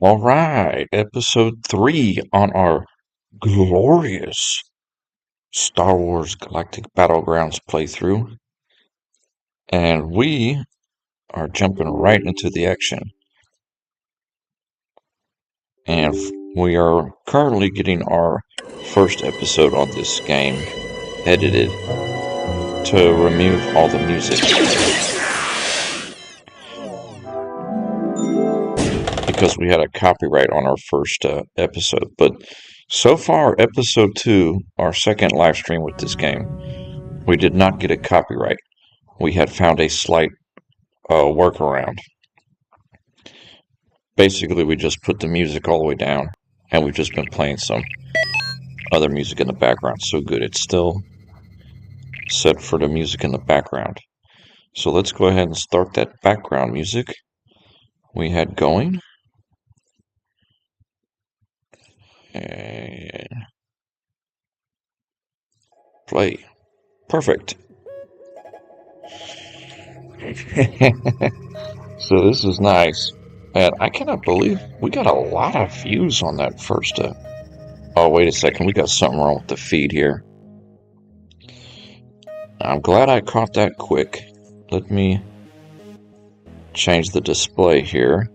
All right, episode 3 on our glorious Star Wars Galactic Battlegrounds playthrough. And we are jumping right into the action. And we are currently getting our first episode on this game edited to remove all the music. Because we had a copyright on our first episode. But so far, episode 2, our second live stream with this game, we did not get a copyright. We had found a slight workaround. Basically, we just put the music all the way down, and we've just been playing some other music in the background. So good, it's still set for the music in the background. So let's go ahead and start that background music we had going. And play. Perfect. So this is nice. And I cannot believe we got a lot of views on that first. Oh, wait a second. We got something wrong with the feed here. I'm glad I caught that quick. Let me change the display here.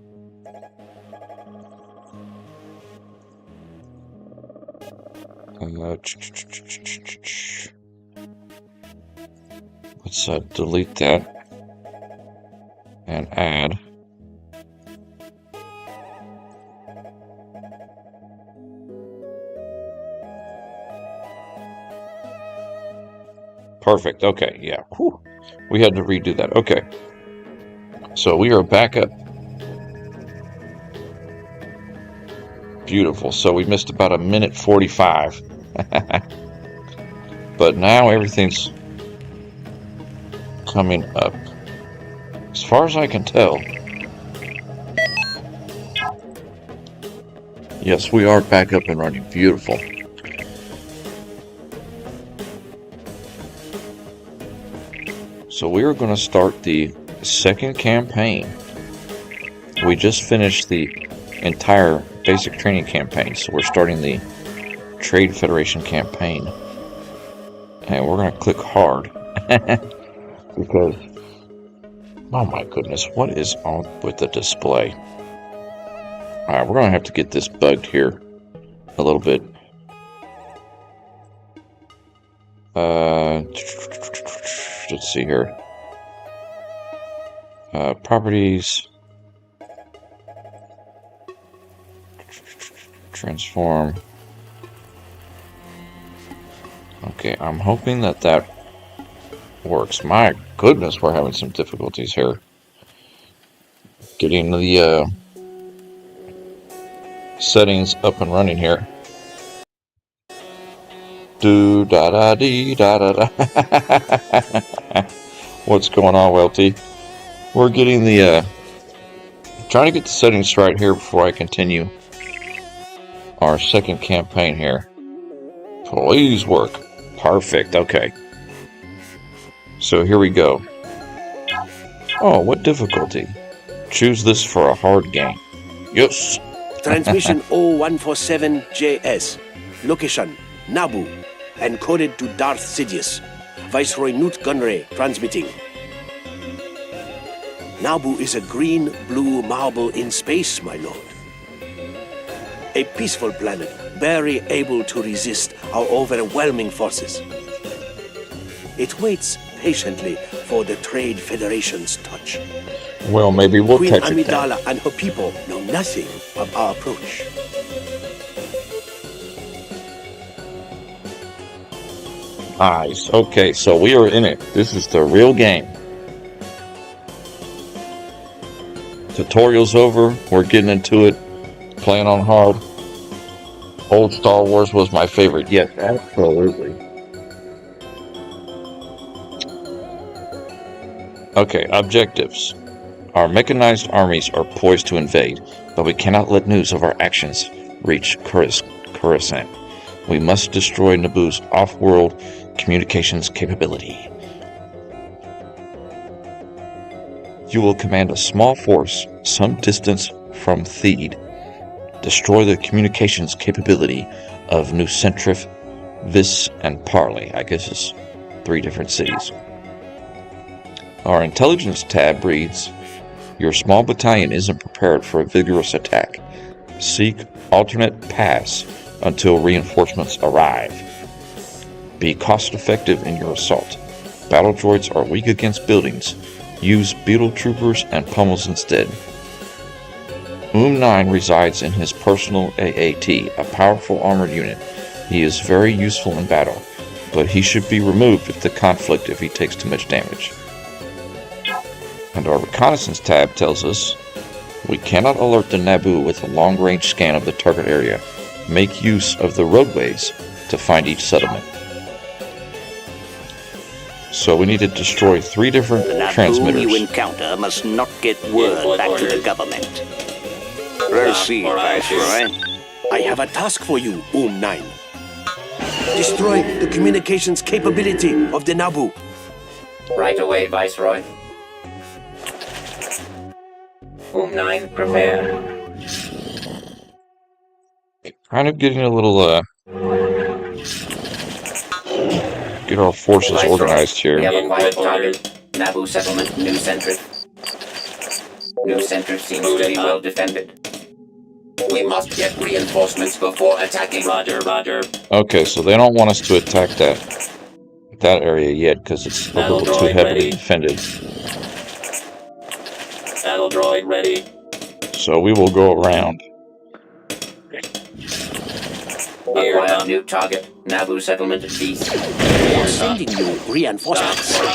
Let's delete that and add. Perfect. Okay, yeah. Whew. We had to redo that. Okay. So we are back up. Beautiful. So we missed about 1:45. But now everything's coming up. As far as I can tell. Yes, we are back up and running. Beautiful. So we are going to start the second campaign. We just finished the entire basic training campaign, so we're starting the Trade Federation campaign. And we're going to click hard. Because, oh my goodness, what is on with the display? Alright, we're going to have to get this bugged here a little bit. Let's see here. Properties. Transform. Okay, I'm hoping that works. My goodness, we're having some difficulties here. Getting the settings up and running here. Do da da dee da da da. What's going on, Welty? We're getting the trying to get the settings right here before I continue our second campaign here. Please work. Perfect. Okay. So here we go. Oh, what difficulty? Choose this for a hard game. Yes. Transmission 0147JS. Location Naboo. Encoded to Darth Sidious. Viceroy Newt Gunray transmitting. Naboo is a green-blue marble in space, my lord. A peaceful planet, barely able to resist our overwhelming forces. It waits patiently for the Trade Federation's touch. Well, maybe we'll Queen catch it. Amidala and her people know nothing of our approach. Nice. Okay, so we are in it. This is the real game. Tutorial's over. We're getting into it. Playing on hard. Old Star Wars was my favorite. Yes, absolutely. Okay, objectives. Our mechanized armies are poised to invade, but we cannot let news of our actions reach Coruscant. We must destroy Naboo's off-world communications capability. You will command a small force some distance from Theed. Destroy the communications capability of New Centrif, Vis, and Parley. I guess it's 3 different cities. Our intelligence tab reads, your small battalion isn't prepared for a vigorous attack. Seek alternate paths until reinforcements arrive. Be cost-effective in your assault. Battle droids are weak against buildings. Use beetle troopers and pummels instead. 9 resides in his personal AAT, a powerful armored unit. He is very useful in battle, but he should be removed with the conflict if he takes too much damage. And our reconnaissance tab tells us, we cannot alert the Naboo with a long-range scan of the target area. Make use of the roadways to find each settlement. So we need to destroy 3 different transmitters. The Naboo you encounter must not get word back to the government. Proceed, Viceroy. I have a task for you, 9. Destroy the communications capability of the Naboo. Right away, Viceroy. 9, prepare. Kind of getting a little, get our forces Viceroy, organized here. We have a quiet target. Naboo settlement, New Centrif. New Centrif seems to be well defended. We must get reinforcements before attacking. Roger, roger. Okay, so they don't want us to attack that area yet because it's a little too heavily defended. Battle droid ready. So we will go around. Acquire new target. Naboo settlement Beast. We are sending you reinforcements. Oh,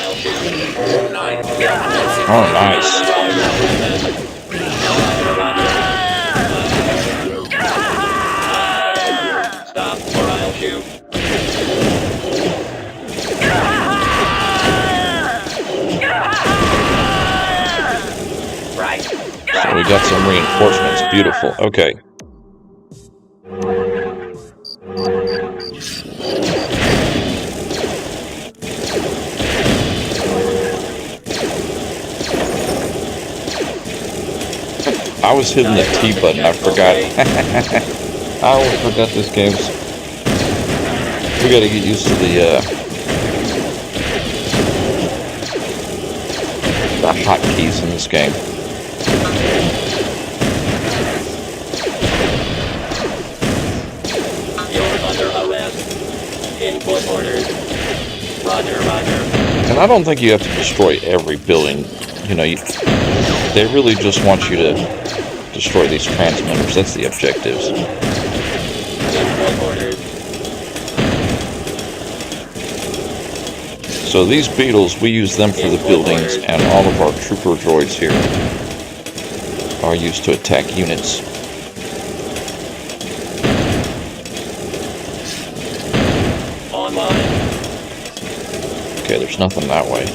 nice. Stop or I'll shoot. Right. So we got some reinforcements. Beautiful. Okay. I was hitting the T button. I forgot. I always forgot this game's. We gotta get used to the hotkeys in this game. You're under arrest. Input orders. Roger, roger. And I don't think you have to destroy every building. You know, they really just want you to destroy these transmitters. That's the objectives. Input orders. So these beetles, we use them for the buildings, and all of our trooper droids here are used to attack units. Online. Okay, there's nothing that way.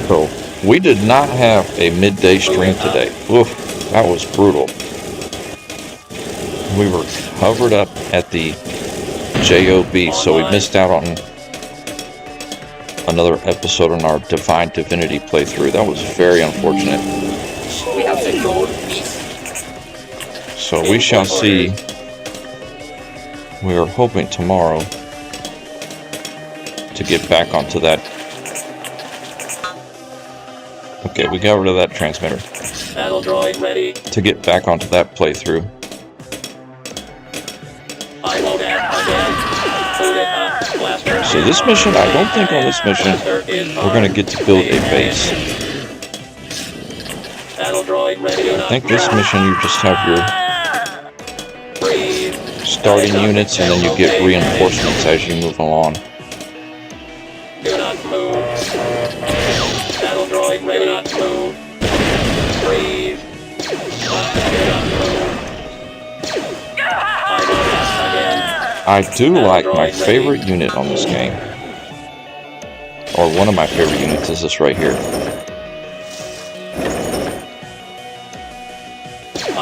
So, we did not have a midday stream today. Oof, that was brutal. We were covered up at the JOB, so we missed out on another episode on our Divine Divinity playthrough. That was very unfortunate. We have secured peace. So we shall see. We are hoping tomorrow to get back onto that. Okay, we got rid of that transmitter. Battle droid ready. To get back onto that playthrough. I load out again. Boot it up. Blaster. So this mission, I don't think on this mission we're going to get to build a base. Battle droid ready. I think this mission you just have your starting units and then you get reinforcements as you move along. Do not move. Battle droid ready. Do not move. Breathe. Do not move. I load out again. I do like my favorite unit on this game. Or one of my favorite units is this right here.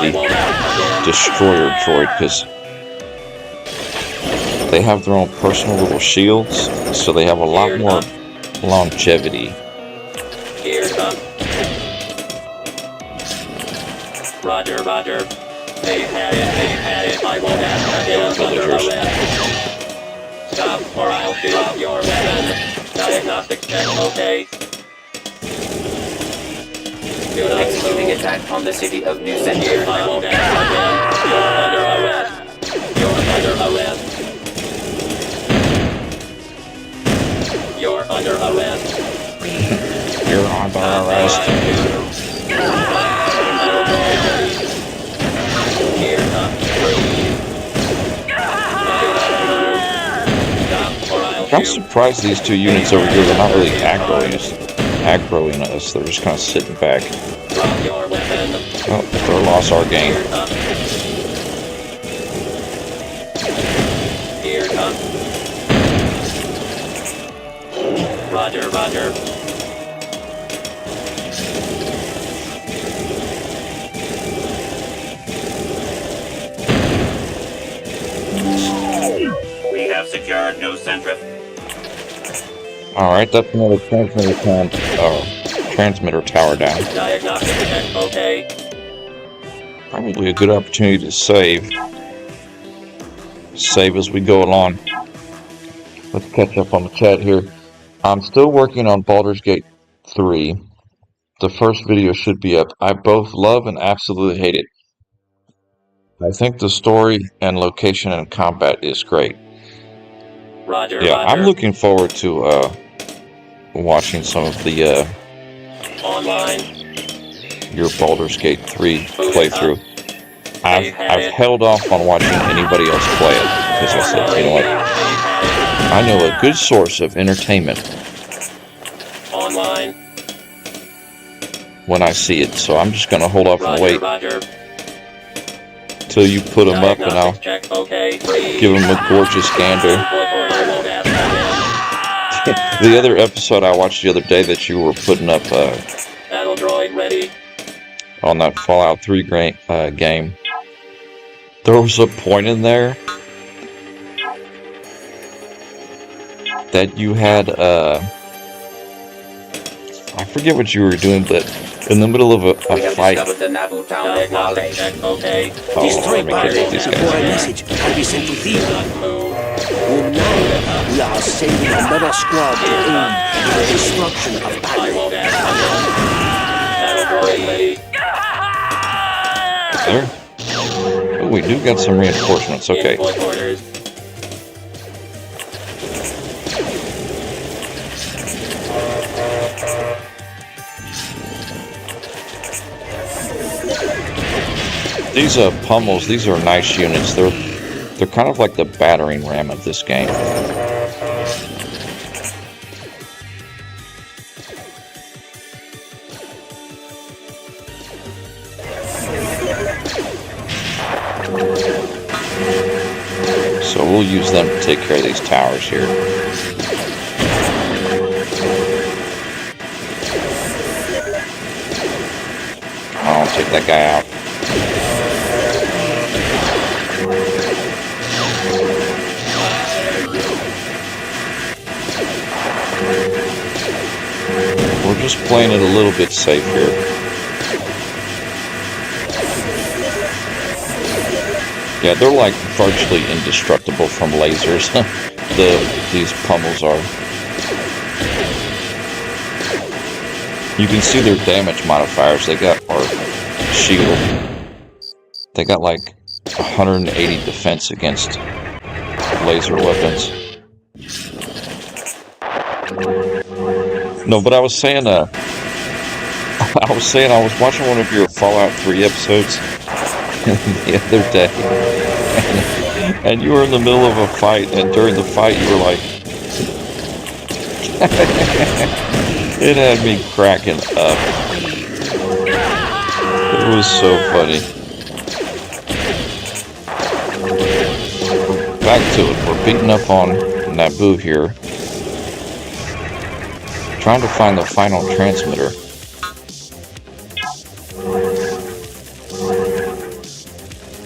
The Destroyer droid, because they have their own personal little shields, so they have a lot more longevity. Here come. Roger, roger. They had it. I won't ask again. Under arrest. Stop, or I'll shoot up your weapon. Diagnostic check, okay. Executing attack on the city of New Center. I won't ask again. You're under arrest. You're under arrest. You're under arrest. Here comes I'm surprised these two units over here, they're not really aggroing us. They're just kind of sitting back. Oh, they're lost our game. Here comes. Roger, roger. We have secured New Centric. Alright, that's another transmitter tower down. Diagnostic check, okay. Probably a good opportunity to save. Save as we go along. Let's catch up on the chat here. I'm still working on Baldur's Gate 3. The first video should be up. I both love and absolutely hate it. I think the story and location and combat is great. Roger, Yeah, roger. I'm looking forward to watching some of the Online. your Baldur's Gate 3 playthrough. I've held off on watching anybody else play it because I said, you know what? I know a good source of entertainment Online. when I see it, so I'm just going to hold off and wait Roger. till you put them up, and I'll Check, okay. give them a gorgeous gander. The other episode I watched the other day that you were putting up Battle droid ready. on that Fallout 3 game, there was a point in there that you had, I forget what you were doing, but in the middle of a fight. Discovered the Naboo town of Wale. Check, okay. Destroy let me catch barrier these before a guys. message can be sent to thee. Move. Whom now we are sending another squad to aid in the destruction of I Battle. won't ask again. Battle droid ready. There. Oh, we do got some reinforcements. Okay. Input orders. These pummels, these are nice units. They're kind of like the battering ram of this game. So we'll use them to take care of these towers here. I'll take that guy out. We're just playing it a little bit safe here. Yeah, they're like virtually indestructible from lasers. These pummels are. You can see their damage modifiers. They got our shield. They got like 180 defense against laser weapons. No, but I was saying, I was watching one of your Fallout 3 episodes the other day, and you were in the middle of a fight, and during the fight you were like, it had me cracking up. It was so funny. Back to it. We're beating up on Naboo here. Trying to find the final transmitter.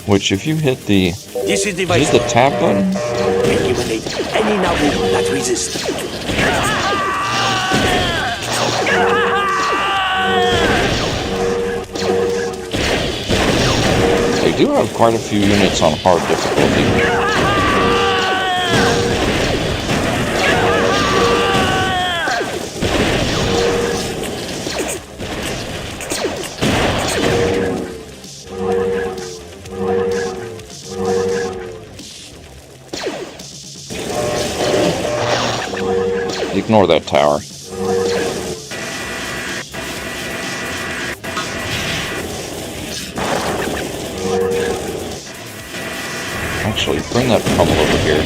Which, if you hit the... This is device Is it the tab button? eliminate any Naboo that resists. do have quite a few units on hard difficulty. Ignore that tower. Actually, bring that pummel over here.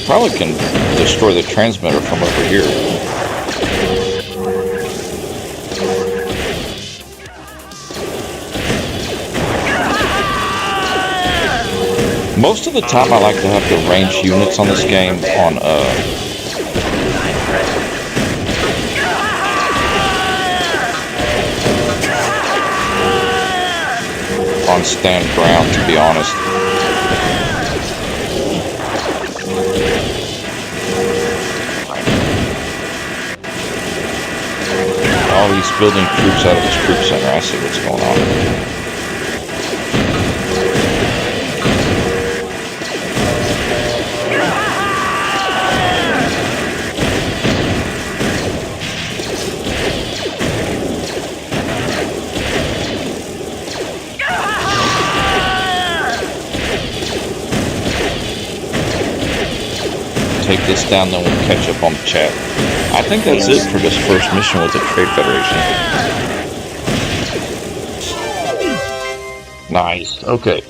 Probably can destroy the transmitter from over here. Most of the time I like to have the ranged units on this game on stand ground, to be honest. Oh, he's building troops out of his troop center. I see what's going on. Take this down, then we'll catch up on the chat. I think that's it for this first mission with the Trade Federation. Nice. Okay.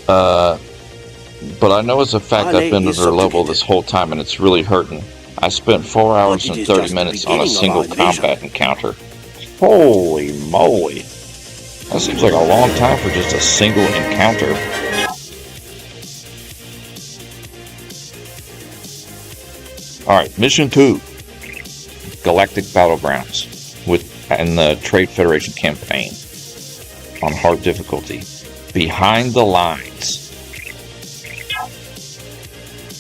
But I know as a fact I've been at their level this whole time and it's really hurting. I spent 4 hours and 30 minutes on a single combat encounter. Holy moly. That seems like a long time for just a single encounter. Alright, Mission 2. Galactic Battlegrounds in the Trade Federation campaign on hard difficulty. Behind the lines.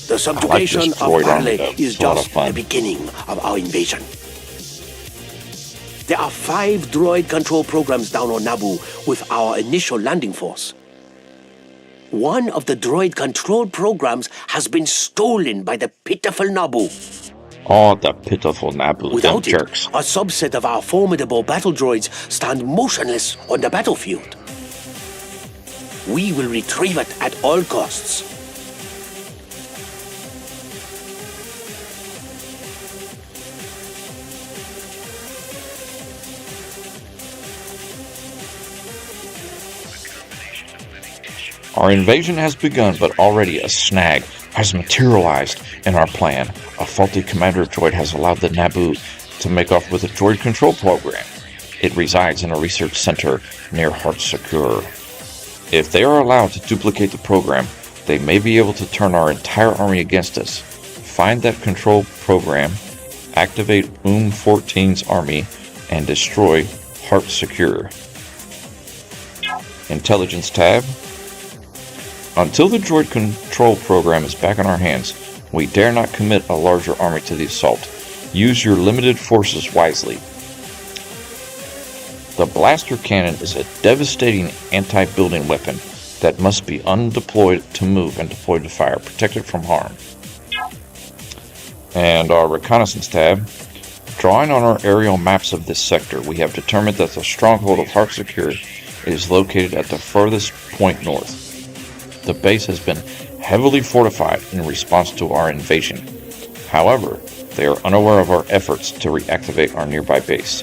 The subjugation of Arle is just the beginning of our invasion. There are 5 droid control programs down on Naboo with our initial landing force. One of the droid control programs has been stolen by the pitiful Naboo. Oh, the pitiful Naboo, Without them jerks. A subset of our formidable battle droids stand motionless on the battlefield. We will retrieve it at all costs. Our invasion has begun, but already a snag has materialized in our plan. A faulty commander droid has allowed the Naboo to make off with a droid control program. It resides in a research center near Heart Secure. If they are allowed to duplicate the program, they may be able to turn our entire army against us. Find that control program, activate 14's army, and destroy Heart Secure. Intelligence tab. Until the droid control program is back in our hands, we dare not commit a larger army to the assault. Use your limited forces wisely. The blaster cannon is a devastating anti-building weapon that must be undeployed to move and deployed to fire, protected from harm. And our reconnaissance tab. Drawing on our aerial maps of this sector, we have determined that the stronghold of Heart Secure is located at the furthest point north. The base has been heavily fortified in response to our invasion. However, they are unaware of our efforts to reactivate our nearby base.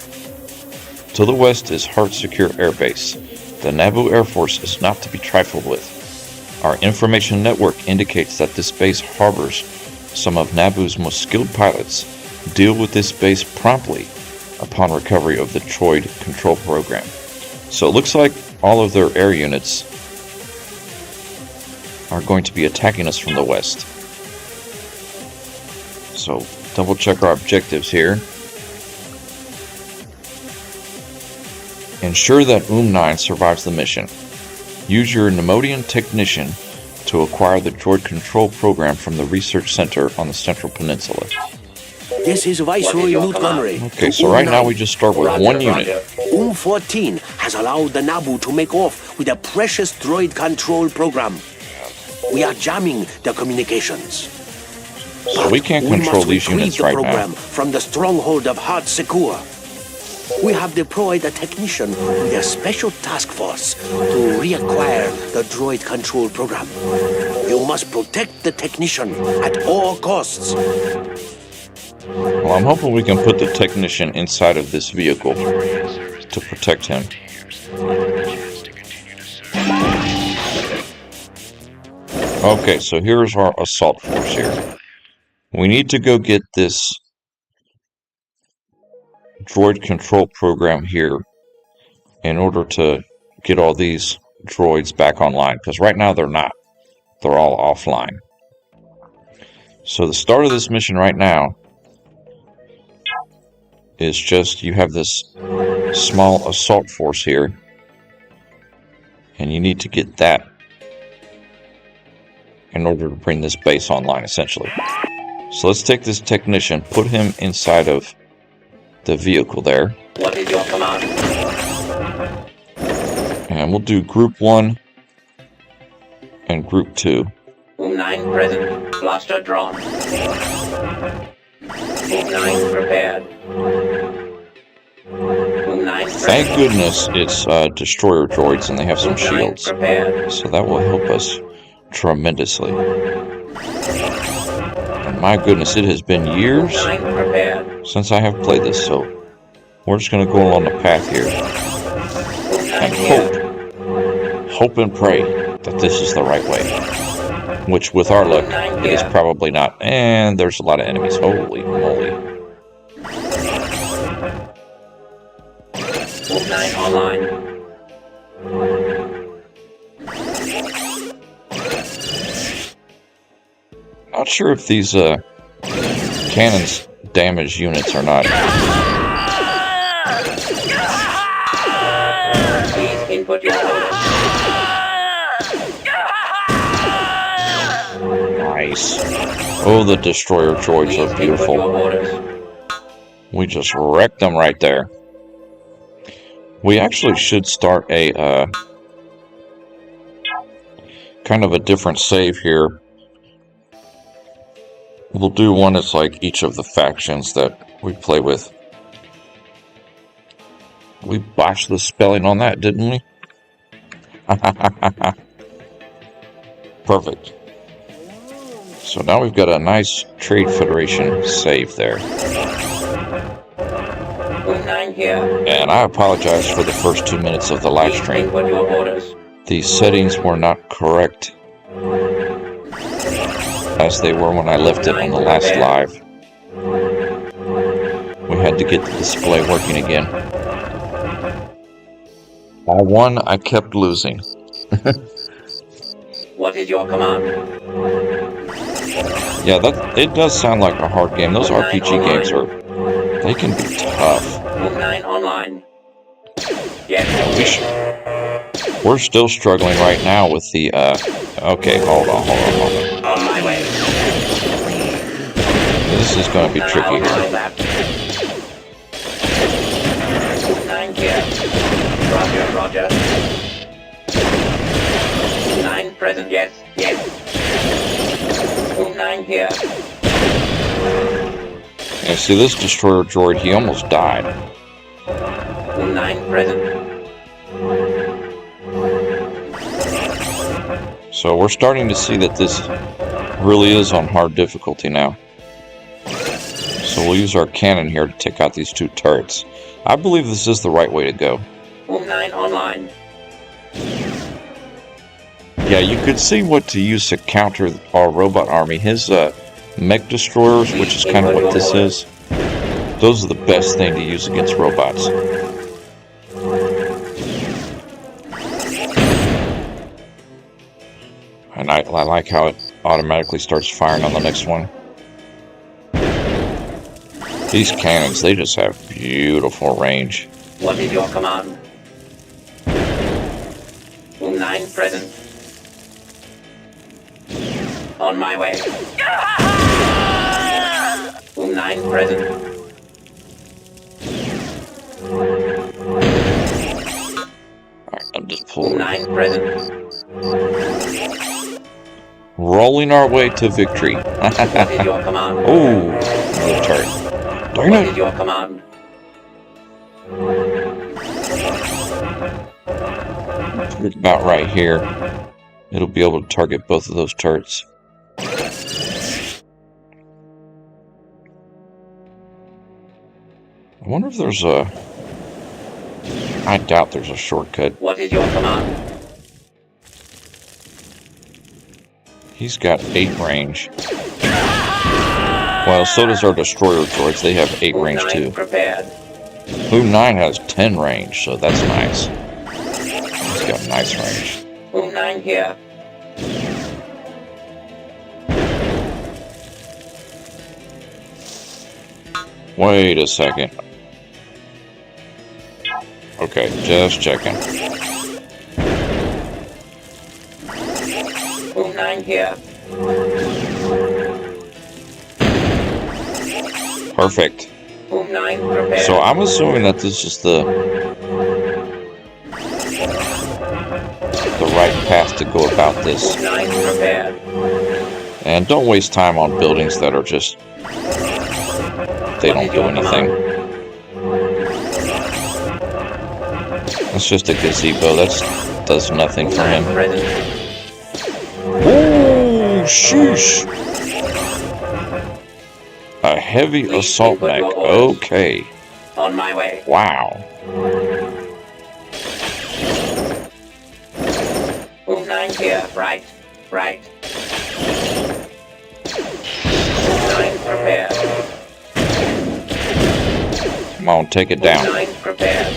To the west is Heart Secure Air Base. The Naboo Air Force is not to be trifled with. Our information network indicates that this base harbors some of Naboo's most skilled pilots. Deal with this base promptly upon recovery of the droid control program. So it looks like all of their air units are going to be attacking us from the west. So double check our objectives here. Ensure that 9 survives the mission. Use your Nemodian technician to acquire the droid control program from the research center on the Central Peninsula. This is Viceroy your Newt command? Gunray. Okay, so right now we just start with Roger, one unit. Roger. 14 has allowed the Naboo to make off with a precious droid control program. We are jamming the communications. So we can't We control must these retrieve units the right program now. from the stronghold of Hard Secure. We have deployed a technician with a special task force to reacquire the droid control program. You must protect the technician at all costs. Well, I'm hoping we can put the technician inside of this vehicle to protect him. Okay, so here's our assault force here. We need to go get this droid control program here in order to get all these droids back online, because right now they're not. They're all offline. So the start of this mission right now is just you have this small assault force here, and you need to get that in order to bring this base online, essentially. So let's take this technician, put him inside of the vehicle there. What is your command? And we'll do Group 1 and Group 2. 9 present. Blaster drawn. 9 prepared. 9 Thank goodness it's destroyer droids and they have some shields. prepared. So that will help us tremendously. And my goodness, it has been years 9 prepared. since I have played this, so we're just going to go along the path here and hope and pray that this is the right way. Which, with our luck, it is probably not. And there's a lot of enemies. Holy moly. 9 online. Not sure if these cannons damage units or not. Please input your orders. Nice. Oh, the destroyer droids Please look input your beautiful. orders. We just wrecked them right there. We actually should start a kind of a different save here. We'll do one that's like each of the factions that we play with. We botched the spelling on that, didn't we? Perfect. So now we've got a nice Trade Federation save there. 9 here. And I apologize for the first 2 minutes of the live Please stream. input your orders. The settings were not correct as they were when I left it on the last live. We had to get the display working again. I won, I kept losing. What is your command? Yeah, it does sound like a hard game. Those RPG games they can be tough. 9 online. Yes. We're still struggling right now with the, okay, hold on. On my way. This is going to be tricky here. 9 here. Roger. 9 present, yes. 9 here. And see, this destroyer droid, he almost died. 9 present. So we're starting to see that this really is on hard difficulty now. So we'll use our cannon here to take out these 2 turrets. I believe this is the right way to go. 9 online. Yeah, you could see what to use to counter our robot army. His mech destroyers, which is kind of what this is, those are the best thing to use against robots. And I like how it automatically starts firing on the next one. These cannons, they just have beautiful range. What is your command? 9 present. On my way. 9 9 present. Alright, I'm just pulling. 9 present. Rolling our way to victory. What is your command? Oh, another turret. Darn What is it. your command? Put it about right here. It'll be able to target both of those turrets. I wonder if there's a... I doubt there's a shortcut. What is your command? He's got 8 range. Well, so does our destroyer droids. They have 8 range 9 too. prepared. Boom 9 has 10 range, so that's nice. He's got nice range. Boom 9 here. Wait a second. Okay, just checking. Boom 9 here. Perfect. Boom 9 prepared. So I'm assuming that this is the right path to go about this. Boom 9 prepared. And don't waste time on buildings that are just... they don't do anything. That's just a gazebo. That does nothing for him. Oh, sheesh! A heavy assault mech. Okay. On my way. Wow. Boom 9 here. Right. Right. Boom 9 prepared. Come on, take it Boom down. 9 prepared.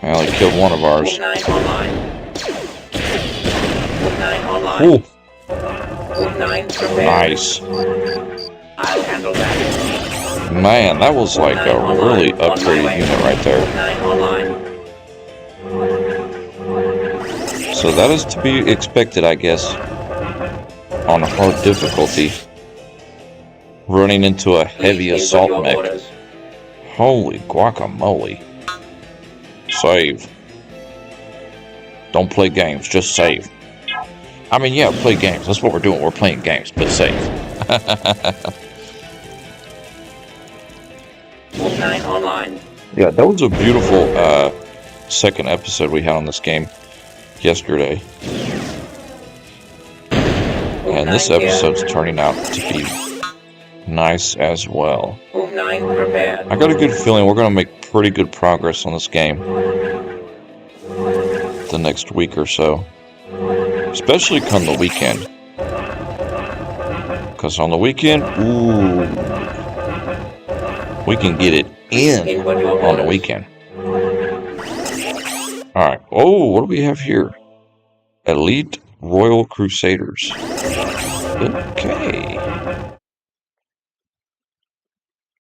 Well, he killed one of ours. Boom 9 online. Boom 9 online. Ooh, Boom 9 prepared. nice. I'll handle that. Man, that was like a really upgraded unit right there. 9 online. So that is to be expected, I guess, on a hard difficulty. Running into a heavy Please input assault your mech. orders. Holy guacamole. Save. Don't play games, just save. I mean, yeah, play games. That's what we're doing. We're playing games, but save. Boom 9 online. Yeah, that was a beautiful second episode we had on this game yesterday. Boom And this 9 here. episode's turning out to be nice as well. Boom 9 prepared. I got a good feeling we're going to make pretty good progress on this game the next week or so. Especially come the weekend. Because on the weekend, ooh, we can get it in Input your on the orders. weekend. Alright, oh, what do we have here? Elite Royal Crusaders. Okay.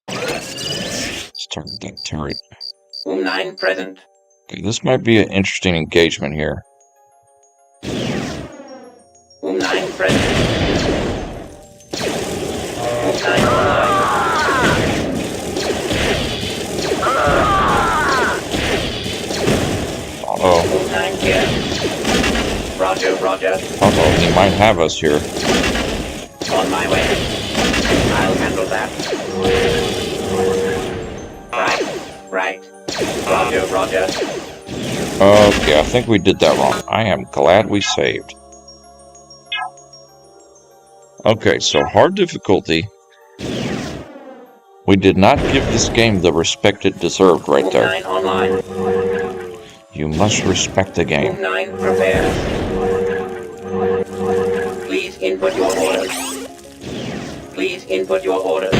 Let's target that turret. Boom 9 present. Okay, this might be an interesting engagement here. Boom 9 present. Boom 9 online. Uh-oh. Boom 9 here. Roger, roger. Uh-oh, he might have us here. On my way. I'll handle that. Right, right. Roger, roger. Okay, I think we did that wrong. I am glad we saved. Okay, so hard difficulty. We did not give this game the respect it deserved right Boom there. 9 online. You must respect the Boom game. 9 prepared. Please input your orders. Please input your orders.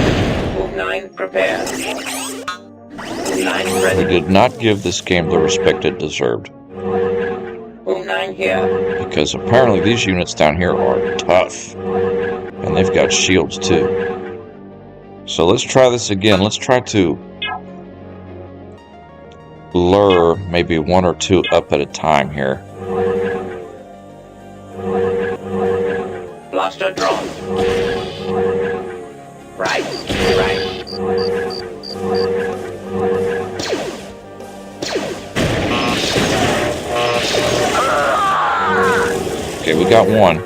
Boom 9 prepared. Boom 9 We present. did not give this game the respect it deserved. Boom 9 here. Because apparently these units down here are tough. And they've got shields too. So let's try this again. Let's try to lure maybe one or two up at a time here. Blaster drawn. Okay, we got one.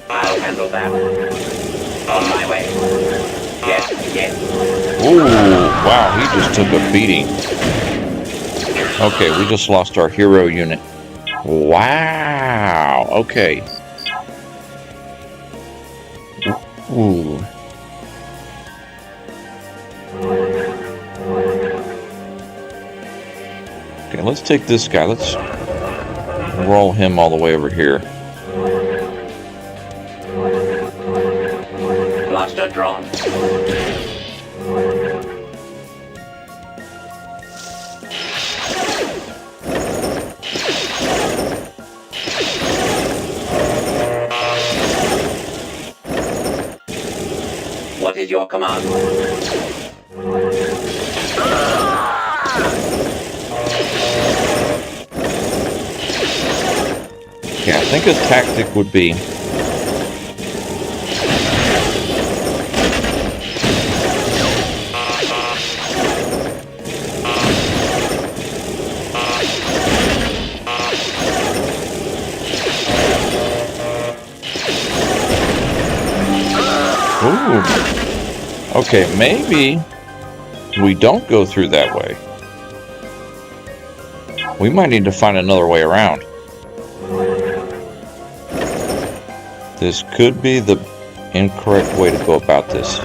I'll handle that. On my way. Yes, yes. Ooh, wow, he just took a beating. Okay, we just lost our hero unit. Wow, okay. Ooh. Okay, let's take this guy. Let's roll him all the way over here. Blaster drawn. What is your command? Yeah, I think a tactic would be ooh. Okay, maybe we don't go through that way. We might need to find another way around. This could be the incorrect way to go about this.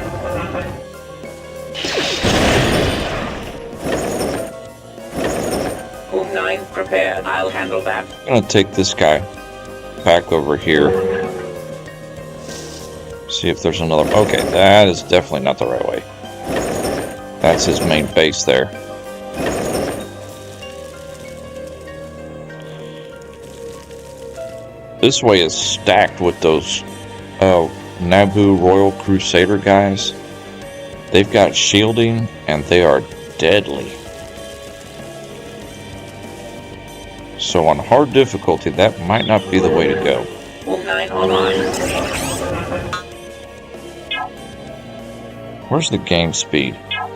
Move 9, prepared. I'll handle that. I'm going to take this guy back over here. See if there's another... Okay, that is definitely not the right way. That's his main base there. This way is stacked with those Naboo Royal Crusader guys. They've got shielding and they are deadly. So on hard difficulty, that might not be the way to go. Move 9 online. Where's the game speed? I'm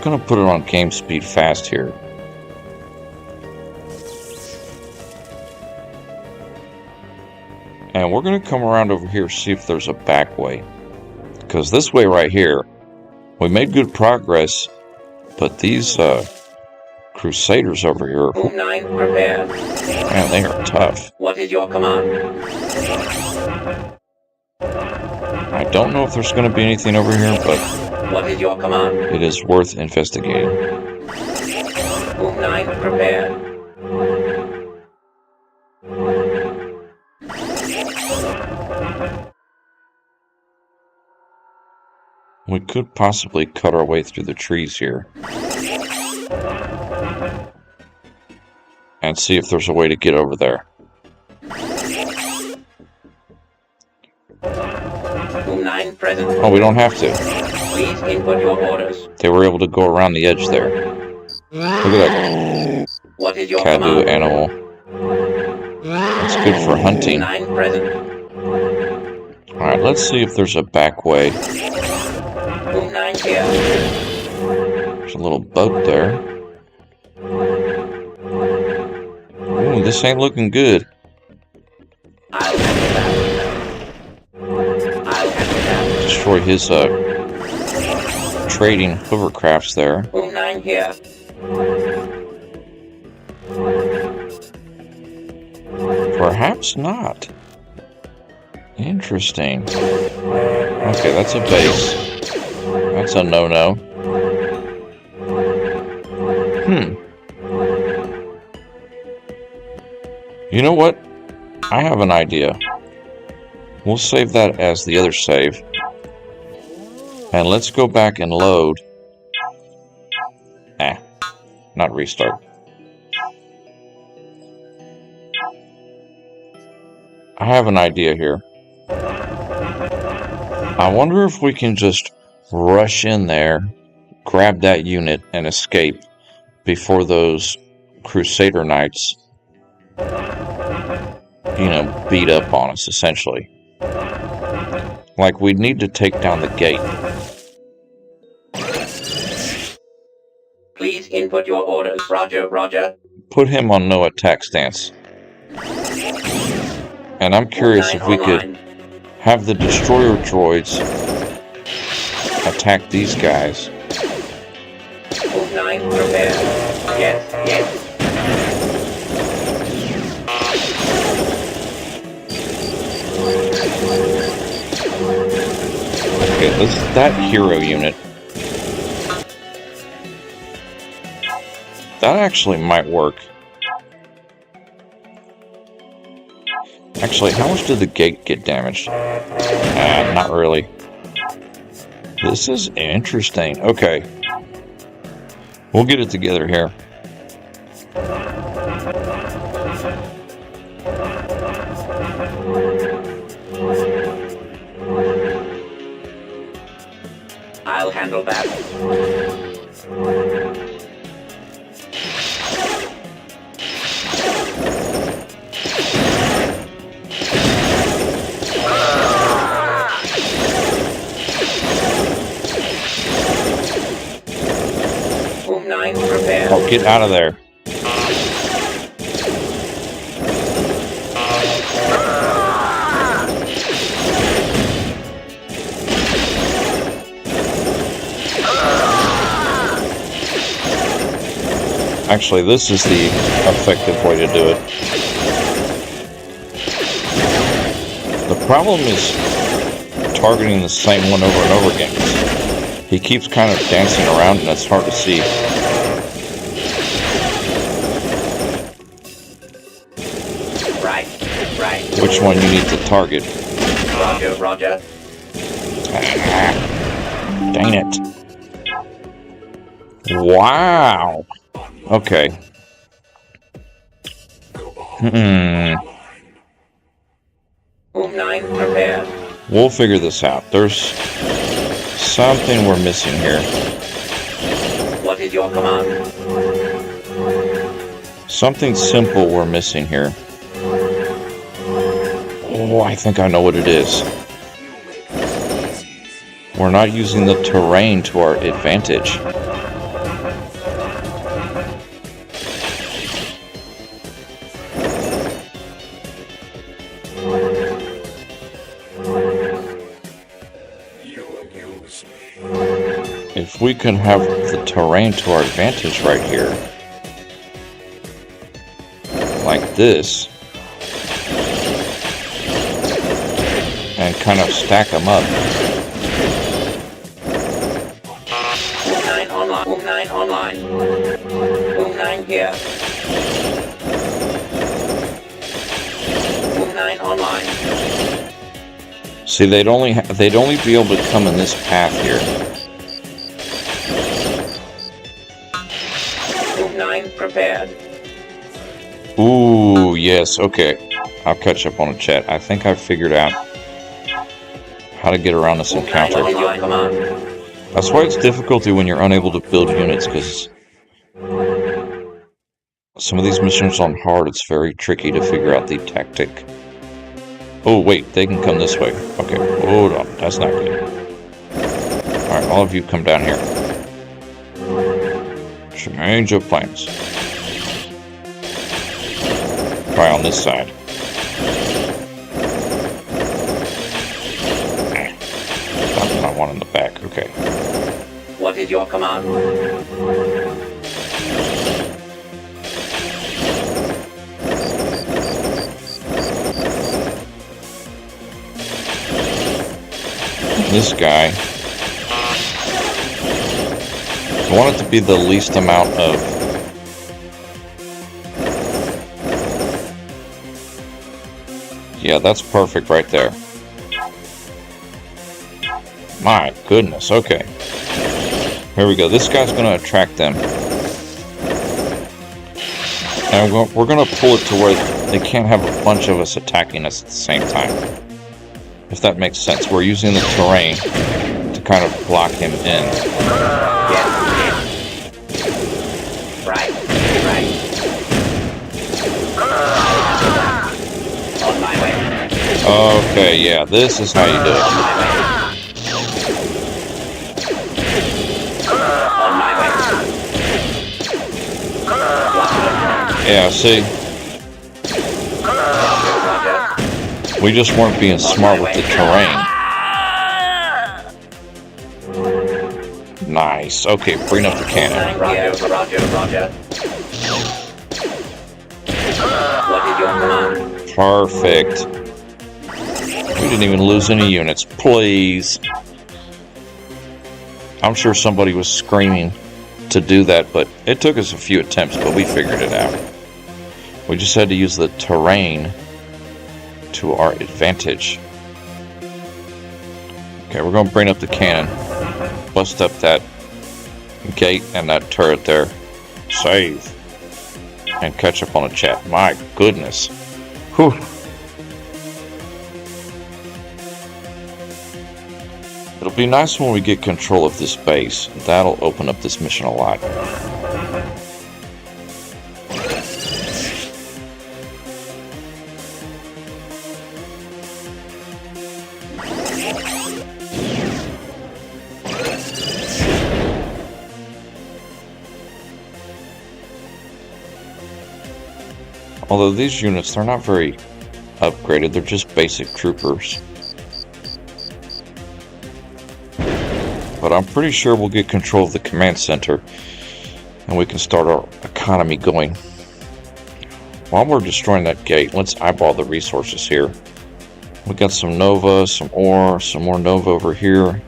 going to put it on game speed fast here. And we're going to come around over here, see if there's a back way. Because this way right here, we made good progress, but these Crusaders over here, Move 9, prepared. man, they are tough. What is your command? I don't know if there's going to be anything over here, but What is your command? it is worth investigating. Move 9, prepared. We could possibly cut our way through the trees here. And see if there's a way to get over there. Move 9, present. Oh, we don't have to. Please input your orders. They were able to go around the edge there. Look at that What is your Kadu command? animal. That's good for hunting. 9, present. Alright, let's see if there's a back way. Move 9 here. There's a little boat there. Ooh, this ain't looking good. I'll handle that. I'll handle that. Destroy his trading hovercrafts there. Move 9 here. Perhaps not. Interesting. Okay, that's a base. That's a no-no. You know what? I have an idea. We'll save that as the other save. And let's go back and load. Not restart. I have an idea here. I wonder if we can just rush in there, grab that unit, and escape before those Crusader Knights, beat up on us, essentially. Like, we'd need to take down the gate. Please input input your orders. Roger, roger. Put him on no attack stance. And I'm curious if we could have the destroyer droids attack these guys. Move 9, prepare. Yes, yes. Okay, this is that hero unit. That actually might work. Actually, how much did the gate get damaged? Not really. This is interesting. Okay. We'll get it together here. I'll handle that. Boom 9, prepare. Oh, get out of there. Actually, this is the effective way to do it. The problem is targeting the same one over and over again. He keeps kind of dancing around and it's hard to see. Right, right. Which one you need to target. Roger, roger. Dang it. Wow. Okay. Boom 9, prepare. We'll figure this out. There's something we're missing here. What is your command? Something simple we're missing here. Oh, I think I know what it is. We're not using the terrain to our advantage. If we can have the terrain to our advantage right here, like this, and kind of stack them up. Boom 9 online. Boom 9 online. Boom 9 here. Boom 9 online. See, they'd only be able to come in this path here. Boom 9 prepared. Ooh, yes, okay. I'll catch up on the chat. I think I've figured out how to get around this encounter. What is your command? That's why it's difficulty when you're unable to build units, because some of these missions on hard, it's very tricky to figure out the tactic. Oh, wait, they can come this way. Okay, hold on. That's not good. Alright, all of you come down here. Change of plans. Try on this side. Not I want in the back. Okay. What is your command? This guy, I want it to be the least amount of yeah, that's perfect right there. My goodness, okay. Here we go. This guy's going to attract them. And we're going to pull it to where they can't have a bunch of us attacking us at the same time. If that makes sense. We're using the terrain to kind of block him in. Yes. Right. On my way. Okay, yeah, this is how you do it. On my way. Yeah, see? We just weren't being smart with the terrain. Nice. Okay, bring up the cannon. Roger, roger. What is your command? Perfect. We didn't even lose any units. Please. I'm sure somebody was screaming to do that, but it took us a few attempts, but we figured it out. We just had to use the terrain to our advantage. Okay, we're going to bring up the cannon. Bust up that gate and that turret there. Save. And catch up on the chat. My goodness. Whew. It'll be nice when we get control of this base. That'll open up this mission a lot. Although these units, they're not very upgraded. They're just basic troopers. But I'm pretty sure we'll get control of the command center and we can start our economy going. While we're destroying that gate, let's eyeball the resources here. We got some Nova, some ore, some more Nova over here.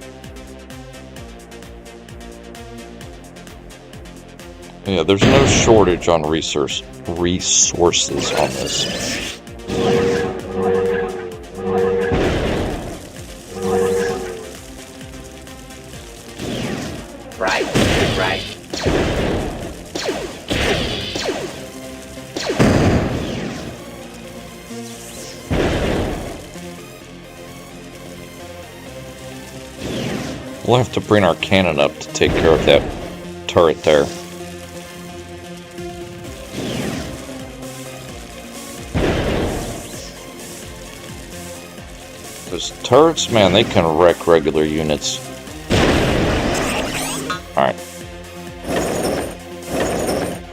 Yeah, there's no shortage on resources on this. Right. We'll have to bring our cannon up to take care of that turret there. Those turrets, man, they can wreck regular units. Alright.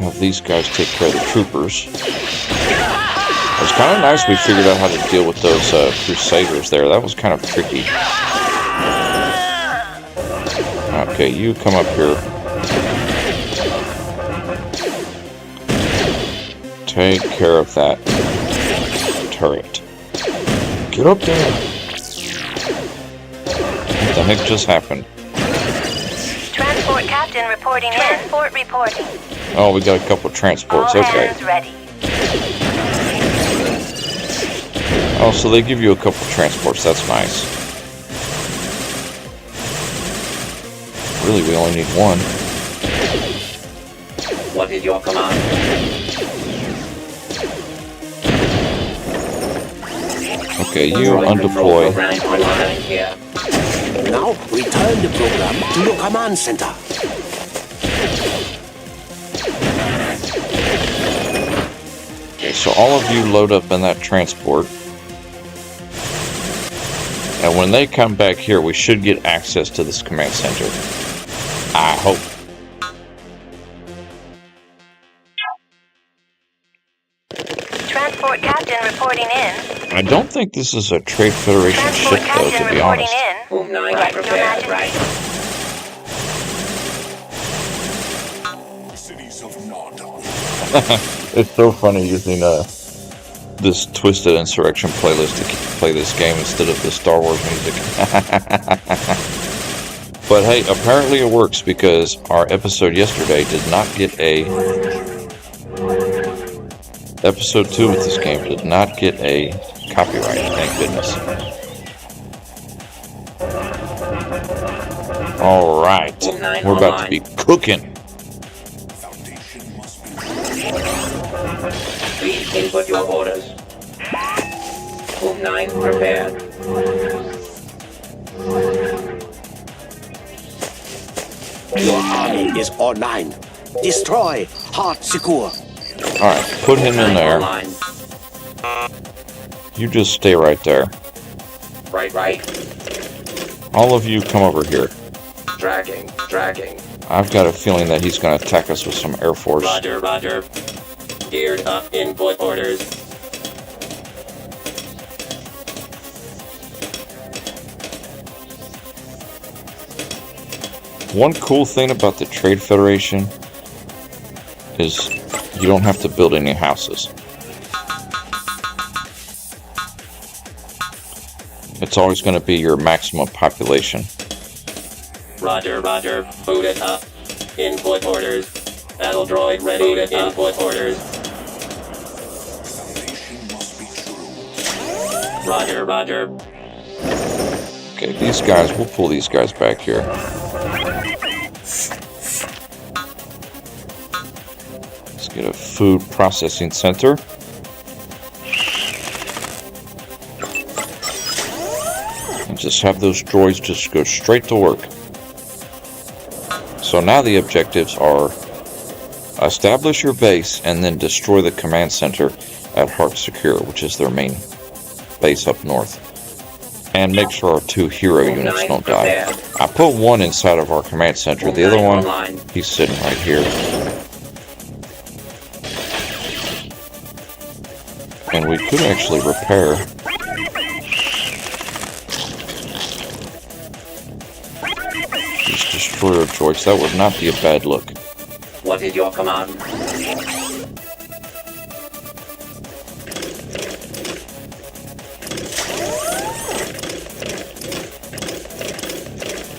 Have these guys take care of the troopers. It was kind of nice we figured out how to deal with those crusaders there. That was kind of tricky. Okay, you come up here. Take care of that turret. Get up there! What the heck just happened? Transport captain reporting in. Transport reporting. Oh, we got a couple of transports. All Okay. hands ready. Oh, so they give you a couple of transports. That's nice. Really, we only need one. What is your command? Okay, you undeploy. Here. Now return the program to your command center. Okay, so all of you load up in that transport. And when they come back here, we should get access to this command center. I hope. Transport captain reporting in. I don't think this is a Trade Federation Transport ship, though, captain to be reporting honest. in. Whom 9 Right, Your prepared, Majesty. right? It's so funny using this Twisted Insurrection playlist to play this game instead of the Star Wars music. But hey, apparently it works because our episode yesterday did not get a... Episode 2 with this game did not get a copyright, thank goodness. Alright, we're about to be cooking. Please input your orders. Whom 9 prepared. Your army is online. Destroy Heart Secure. Alright, put him in there. Online. You just stay right there. Right. All of you come over here. Tracking. I've got a feeling that he's going to attack us with some Air Force. Roger. Geared up. Input orders. One cool thing about the Trade Federation is you don't have to build any houses. It's always going to be your maximum population. Roger, roger. Booted up. Input orders. Battle droid ready. Booted input orders. Roger, roger. Okay, these guys, we'll pull these guys back here. Let's get a food processing center. And just have those droids just go straight to work. So now the objectives are establish your base and then destroy the command center at Heart Secure, which is their main base up north. And make sure our 2 hero units don't die. I put one inside of our command center. The other one, he's sitting right here. And we could actually repair. These destroyer droids. That would not be a bad look. What is your command?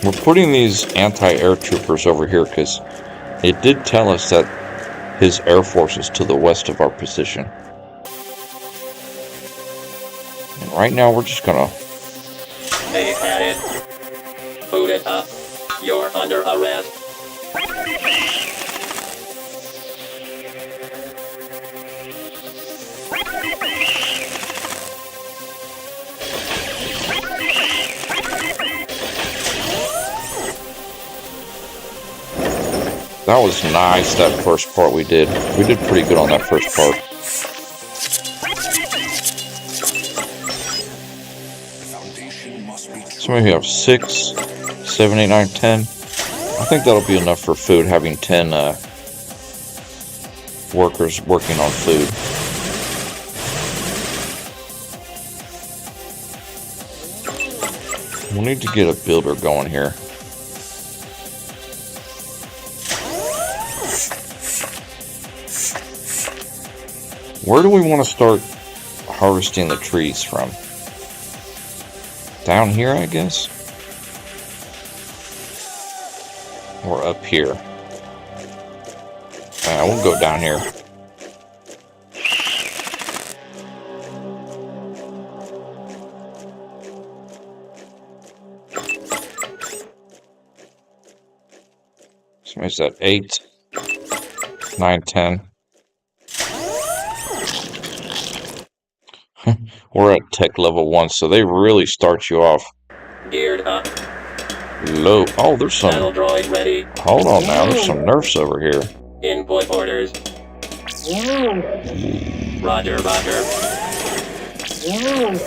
We're putting these anti-air troopers over here because it did tell us that his air force is to the west of our position. And right now we're just gonna... They had it. Booted up. You're under arrest. That was nice, that first part we did. We did pretty good on that first part. So maybe we have 6, 7, 8, 9, 10. I think that'll be enough for food, having 10 workers working on food. We'll need to get a builder going here. Where do we want to start harvesting the trees from? Down here, I guess? Or up here? We'll go down here. So is that 8, 9, 10? We're at tech level 1, so they really start you off Geared up. low. Oh, there's some... Battle droid ready. Hold on now, there's some nerfs over here. Input orders. Roger, roger. Yeah,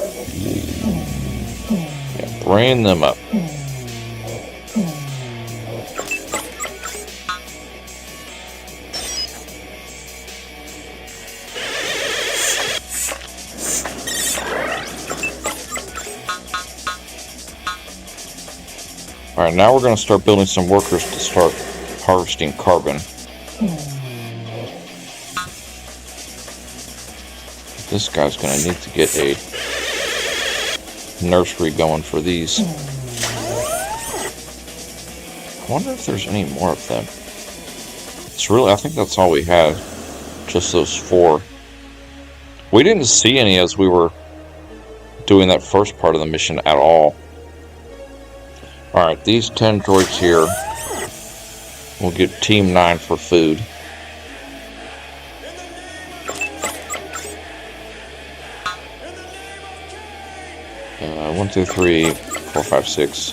bring them up. Alright, now we're going to start building some workers to start harvesting carbon. This guy's going to need to get a nursery going for these. I wonder if there's any more of them. It's really, I think that's all we had. Just those 4. We didn't see any as we were doing that first part of the mission at all. Alright, these 10 droids here will get Team 9 for food. One, 2, 3, 4, 5, 6.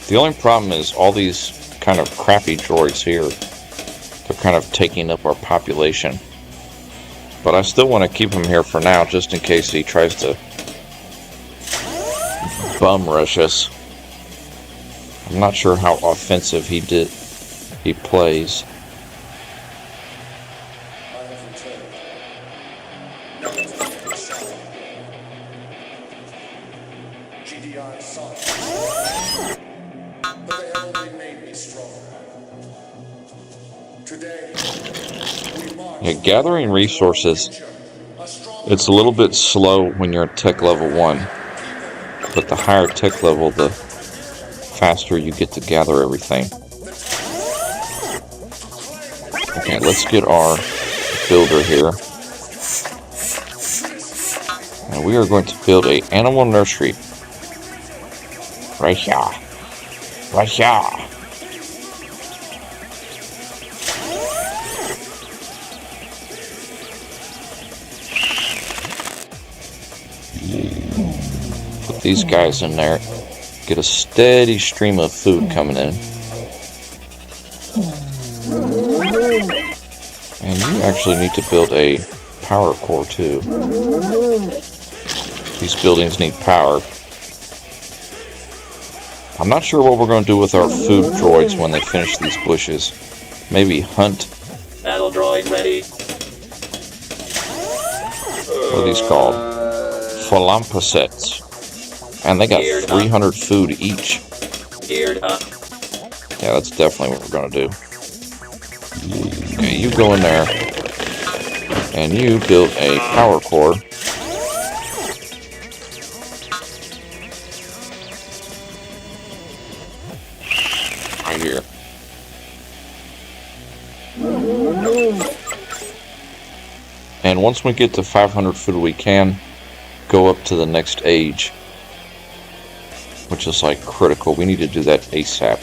The only problem is all these kind of crappy droids here. They're kind of taking up our population. But I still want to keep him here for now, just in case he tries to bum rush us. I'm not sure how offensive he plays. Yeah, gathering resources, it's a little bit slow when you're at tech level 1, but the higher tech level, the faster you get to gather everything. Okay, let's get our builder here. And we are going to build an animal nursery. Right here. Right here. Put these guys in there. Get a steady stream of food coming in. And you actually need to build a power core too. These buildings need power. I'm not sure what we're going to do with our food droids when they finish these bushes. Maybe hunt. Battle droid ready. What are these called? Phalampasets. And they got 300 food each. Geared up. Yeah, that's definitely what we're going to do. Okay, you go in there. And you build a power core. Right here. And once we get to 500 food, we can go up to the next age, which is like critical. We need to do that ASAP.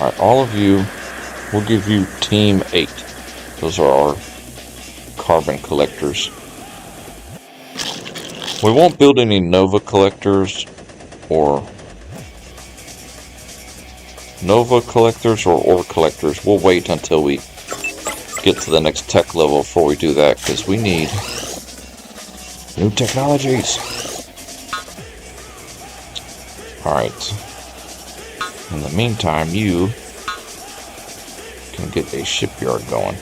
Alright, all of you, we'll give you Team 8. Those are our carbon collectors. We won't build any Nova collectors or ore collectors. We'll wait until we get to the next tech level before we do that, because we need new technologies. Alright. In the meantime, you can get a shipyard going.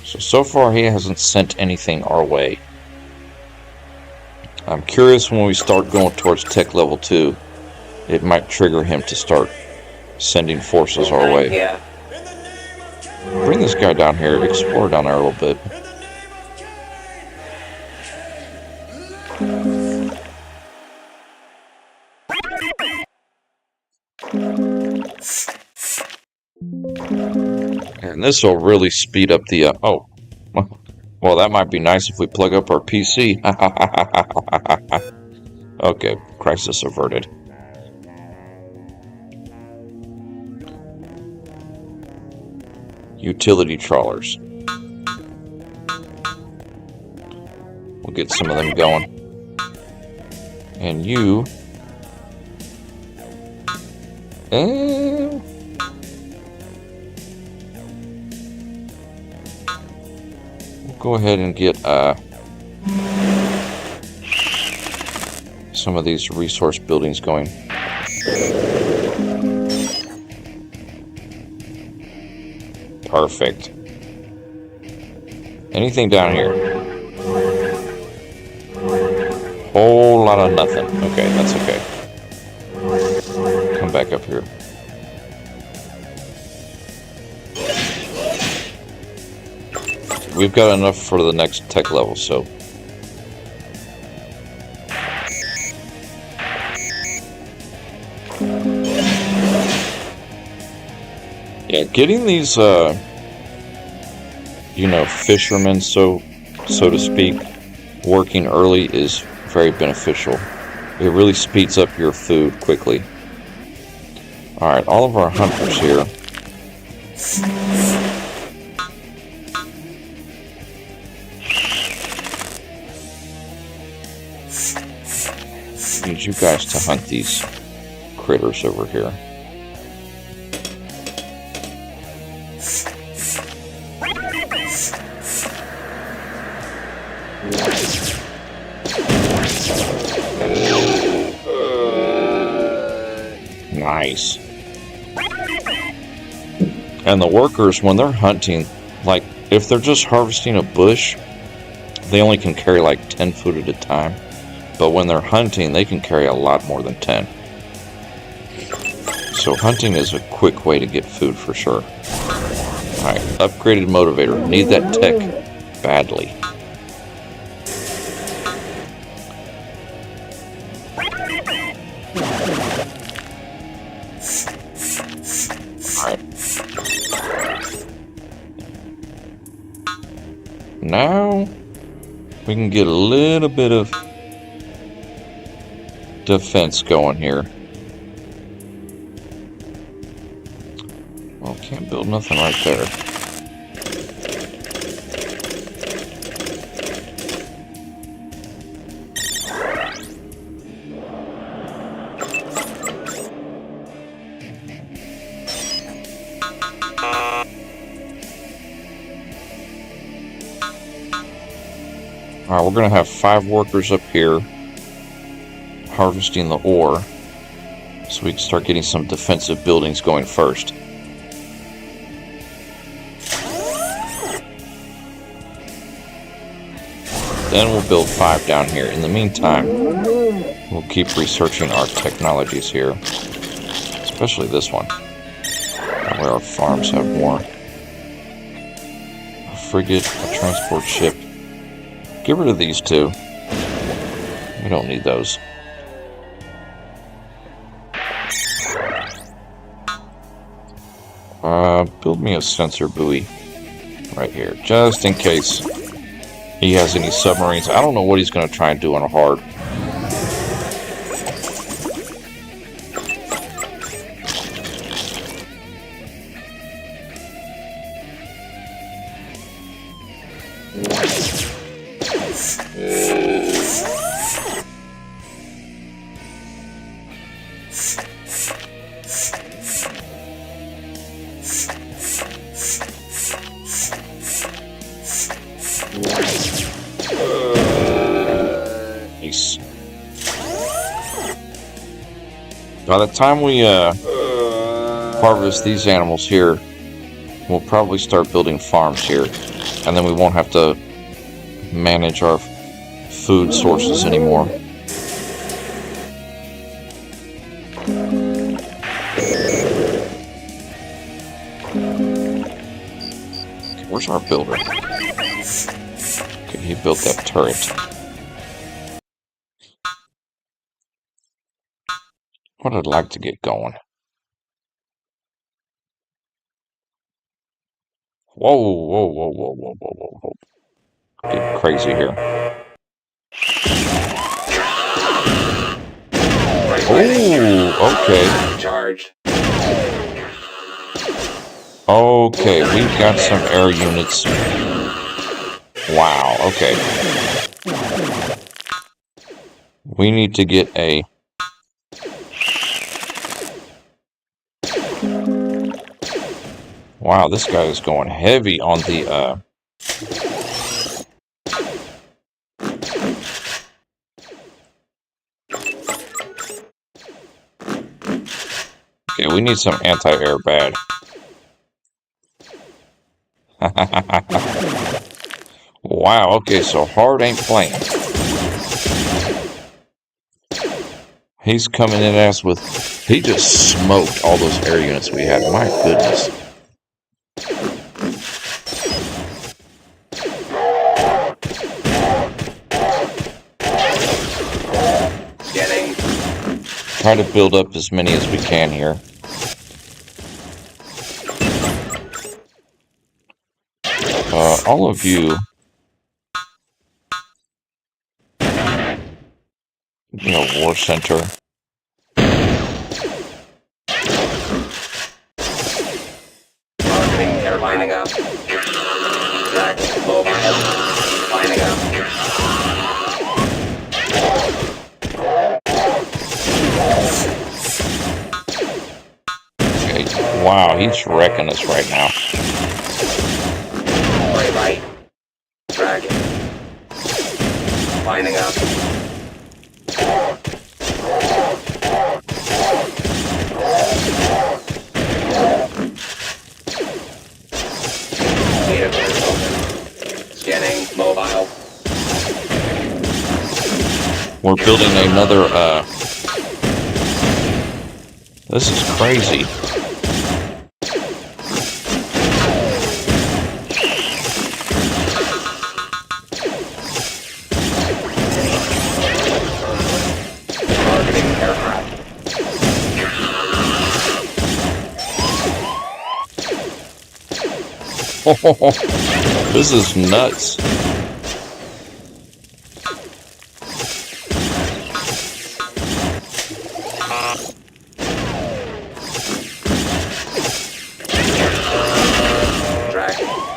So far he hasn't sent anything our way. I'm curious when we start going towards tech level 2, it might trigger him to start sending forces our way. Yeah. Bring this guy down here, explore down there a little bit. And this will really speed up the, oh. Well, that might be nice if we plug up our PC. Okay, crisis averted. Utility trawlers. We'll get some of them going. And you... we'll go ahead and get some of these resource buildings going. Perfect. Anything down here? Whole lot of nothing. Okay, that's okay. Come back up here. We've got enough for the next tech level, so... yeah, getting these, you know, fishermen, so to speak, working early is very beneficial. It really speeds up your food quickly. Alright, all of our hunters here. Need you guys to hunt these critters over here. Nice. And the workers, when they're hunting, like, if they're just harvesting a bush, they only can carry like 10 food at a time. But when they're hunting, they can carry a lot more than 10. So hunting is a quick way to get food for sure. Alright, upgraded motivator. Need that tech badly. Alright. Now we can get a little bit of defense going here. Well, can't build nothing right there. Alright, we're going to have 5 workers up here harvesting the ore so we can start getting some defensive buildings going first. Then we'll build 5 down here. In the meantime, we'll keep researching our technologies here, especially this one, where our farms have more. A frigate, a transport ship. Get rid of these 2. We don't need those. Build me a sensor buoy right here, just in case he has any submarines. I don't know what he's going to try and do on a hard. Nice. By the time we harvest these animals here, we'll probably start building farms here, and then we won't have to manage our food sources anymore. Okay, where's our builder? Okay, he built that turret. What I'd like to get going. Whoa, whoa, whoa, whoa, whoa, whoa, whoa, whoa. Getting crazy here. Oh, okay. Charge. Okay, we've got some air units. Wow, okay. We need to get a... Wow, this guy is going heavy on the, Okay, we need some anti-air bad. Wow, okay, so hard ain't playing. He's coming in us with... He just smoked all those air units we had. My goodness. Try to build up as many as we can here. All of you, War Center. Marketing, air lining up. Track, overhead, lining up. Okay, wow, he's wrecking us right now. Right. Track it. Lining up. we're building another, this is crazy. Targeting aircraft. This is nuts.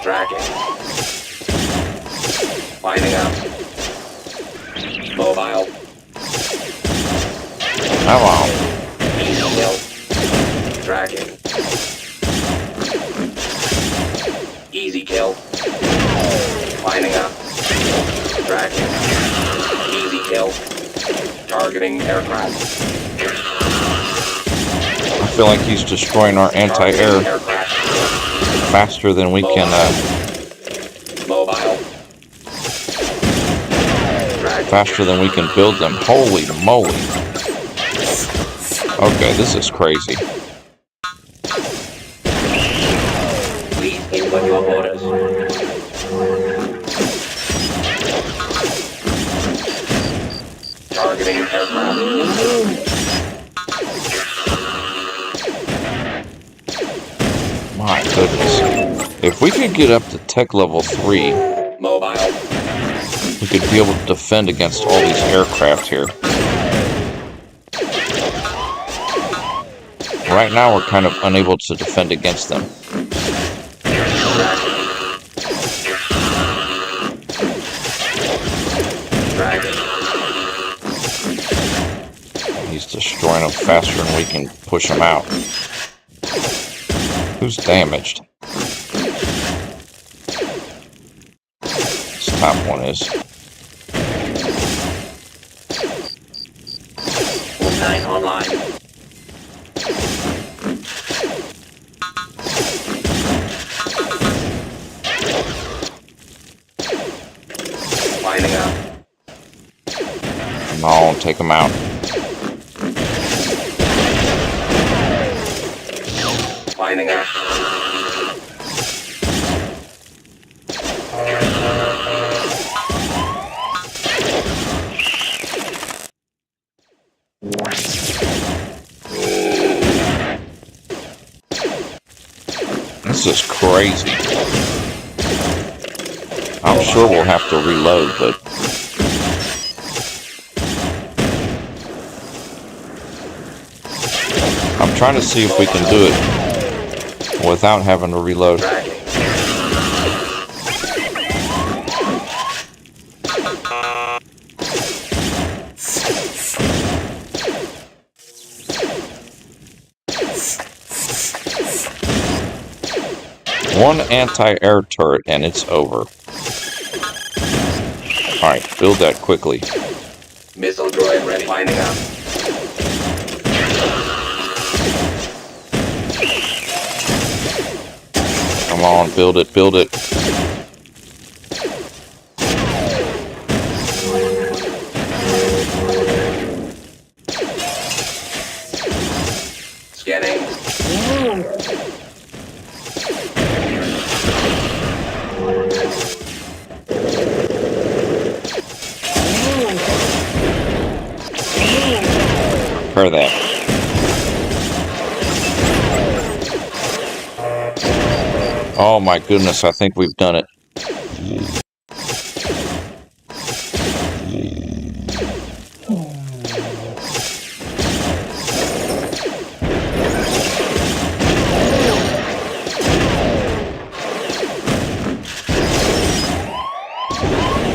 Tracking. Finding out. Mobile. Come on. Easy kill. Tracking. Easy kill. Finding out. Tracking. Easy kill. Targeting aircraft. I feel like he's destroying our anti-air faster than we can, Mobile. faster than we can build them. Holy moly. Okay, this is crazy. Please input your orders. Targeting aircraft. My goodness. If we could get up to tech level 3, Mobile. we could be able to defend against all these aircraft here. Right now, we're kind of unable to defend against them. He's destroying them faster than we can push them out. Who's damaged? This top one is. Full 9 online. Finding out. Come on, take them out. Finding out. This is crazy. I'm sure we'll have to reload, but I'm trying to see if we can do it without having to reload. One anti-air turret and it's over. Alright, build that quickly. Missile droid ready. Finding out. Come on, build it, build it. Scanning. Repair that. Oh my goodness, I think we've done it.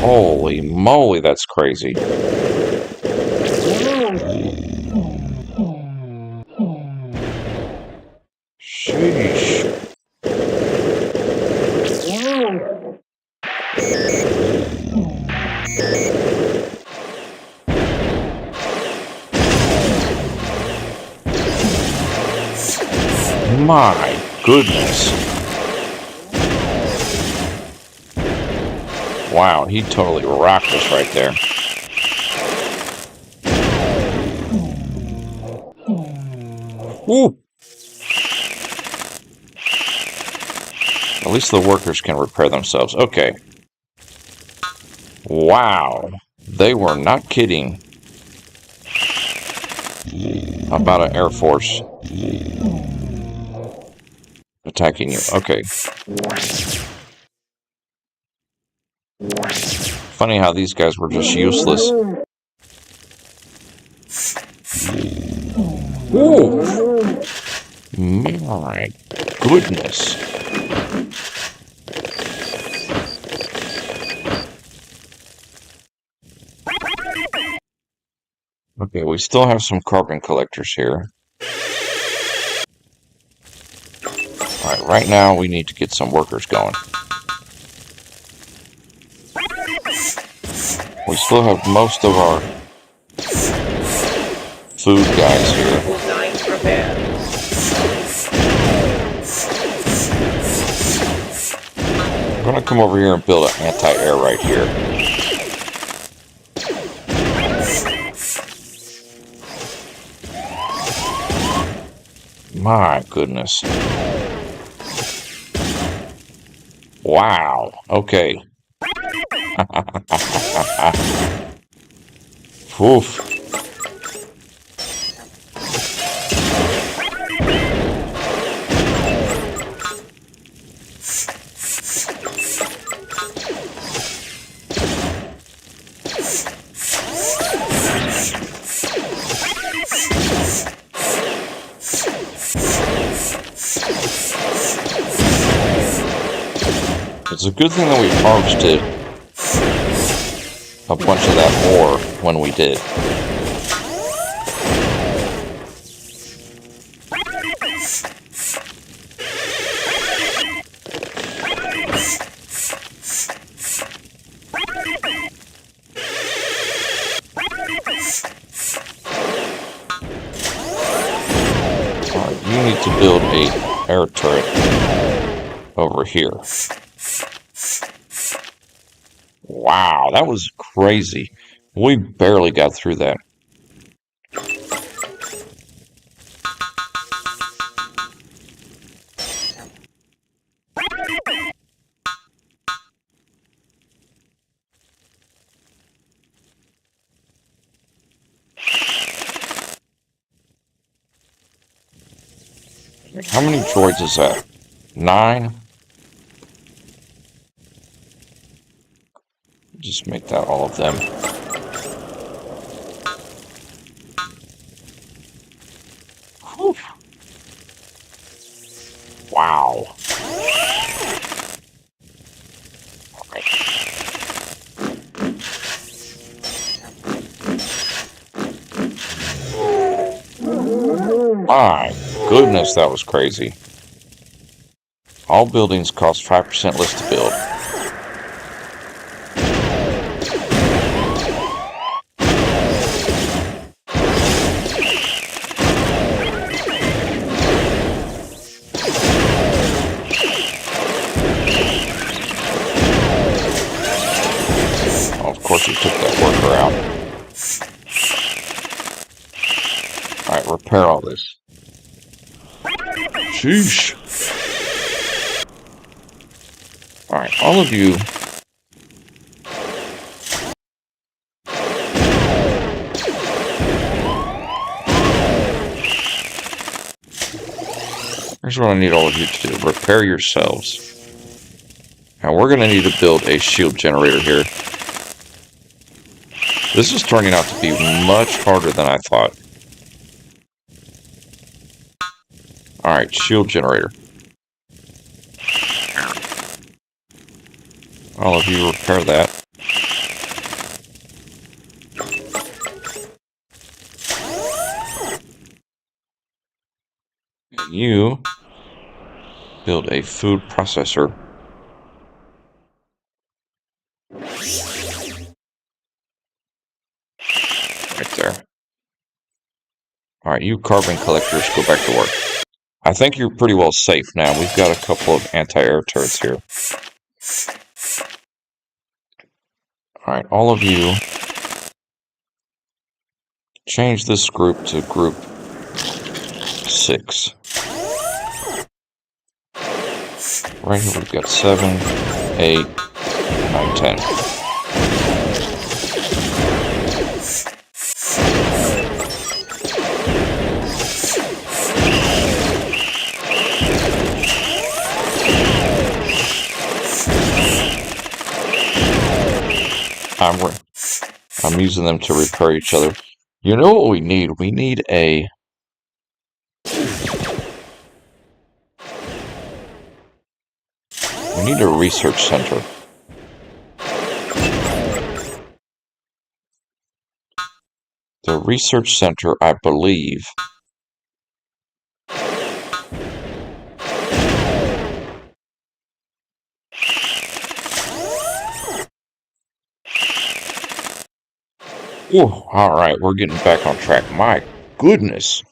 Holy moly, that's crazy. Sheesh. My goodness. Wow, he totally rocked us right there. Woo! At least the workers can repair themselves. Okay. Wow. They were not kidding about an Air Force attacking you. Okay. Funny how these guys were just useless. Ooh. My goodness. Okay, we still have some carbon collectors here. Alright, right now we need to get some workers going. We still have most of our food guys here. Lines prepared. I'm gonna come over here and build an anti-air right here. My goodness. Wow. Okay. Oof. It's a good thing that we harvested a bunch of that ore when we did. Alright, you need to build a air turret over here. Wow, that was crazy. We barely got through that. How many droids is that? 9? Just make that all of them. Whew. Wow. My goodness, that was crazy. All buildings cost 5% less to build. Of course, he took that worker out. Alright, repair all this. Sheesh. Alright, all of you. Here's what I need all of you to do. Repair yourselves. Now we're going to need to build a shield generator here. This is turning out to be much harder than I thought. Alright, shield generator. All of you repair that. And you build a food processor. Right there. Alright, you carbon collectors, go back to work. I think you're pretty well safe now. We've got a couple of anti-air turrets here. Alright, all of you change this group to group 6. Right here we've got 7, 8, 9, 10. I'm using them to repair each other. You know what we need? We need a research center. The research center, I believe, whew, alright, we're getting back on track. My goodness.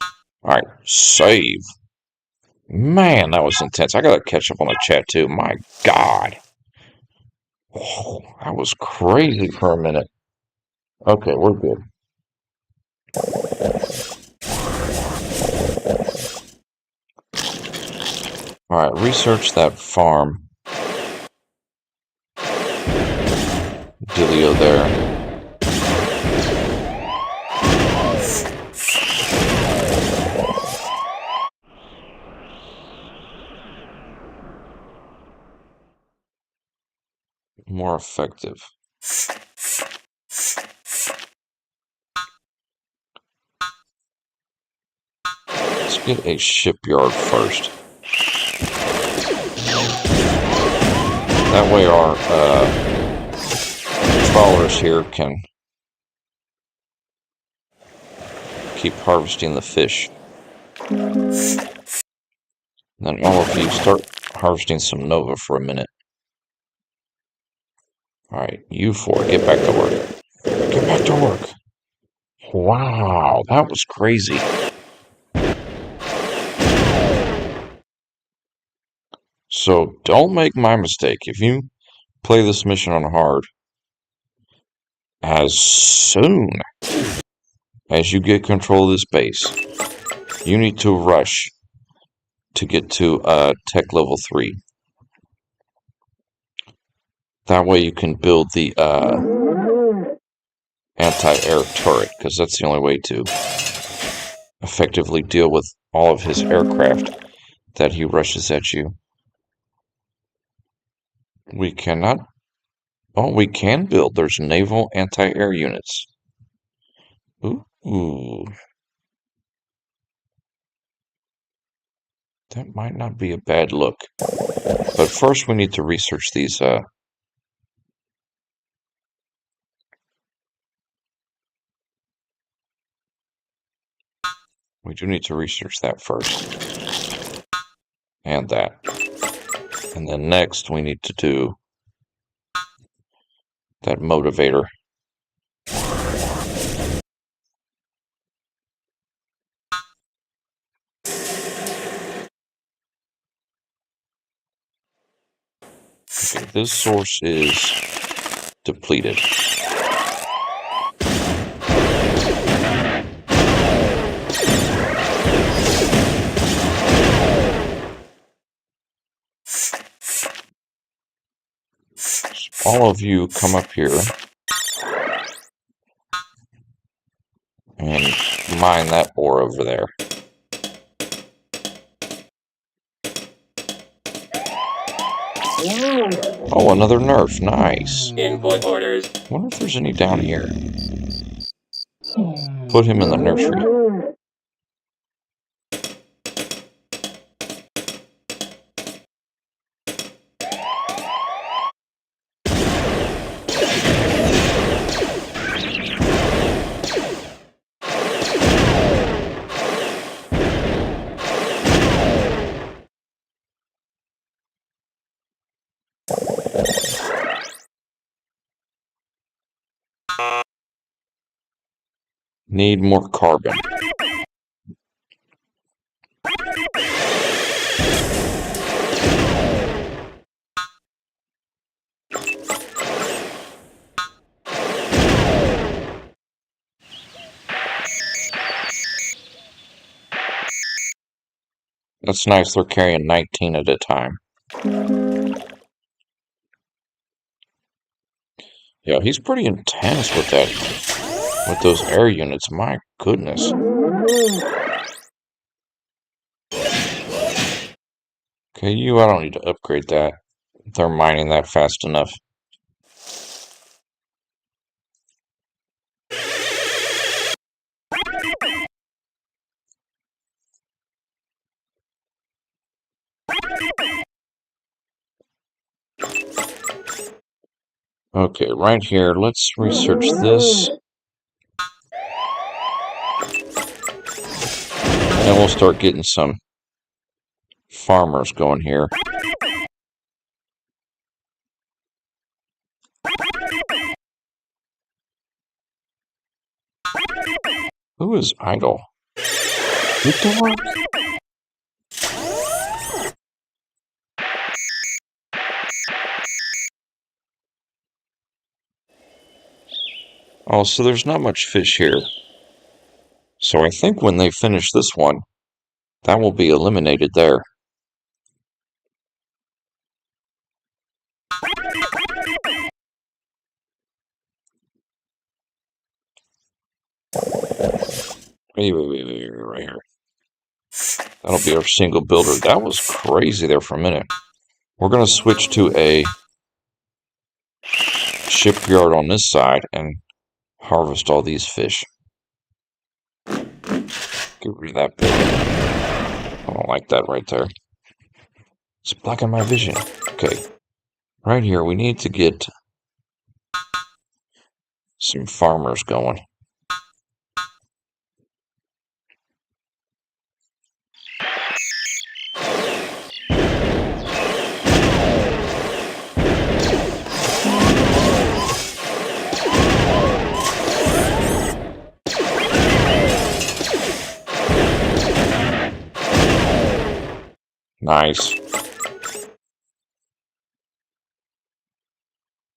Alright, save. Man, that was intense. I gotta catch up on the chat too. My God. Oh, that was crazy for a minute. Okay, we're good. Alright, research that farm. Dealio there. More effective. Let's get a shipyard first. That way our trawlers here can keep harvesting the fish. And then all of you start harvesting some Nova for a minute. Alright, you four, get back to work. Get back to work. Wow, that was crazy. So don't make my mistake. If you play this mission on hard, as soon as you get control of this base, you need to rush to get to tech level 3. That way you can build the anti-air turret, because that's the only way to effectively deal with all of his aircraft that he rushes at you. We cannot... Oh, we can build. There's naval anti-air units. Ooh. That might not be a bad look. But first we need to research these... We do need to research that first. And that. And then next we need to do that motivator. Okay, this source is depleted. All of you come up here and mine that ore over there. Oh, another nerf. Nice. Input orders. Wonder if there's any down here. Put him in the nursery. Need more carbon. That's nice, they're carrying 19 at a time. Yeah, he's pretty intense with that, with those air units, my goodness. Okay, I don't need to upgrade that. They're mining that fast enough. Okay, right here, let's research this. And we'll start getting some farmers going here. Who is idle? Get to work. Oh, so there's not much fish here. So I think when they finish this one, that will be eliminated there. Wait, right here. That'll be our single builder. That was crazy there for a minute. We're going to switch to a shipyard on this side and harvest all these fish. Get rid of that building. I don't like that right there. It's blocking my vision. Okay. Right here, we need to get some farmers going. Nice.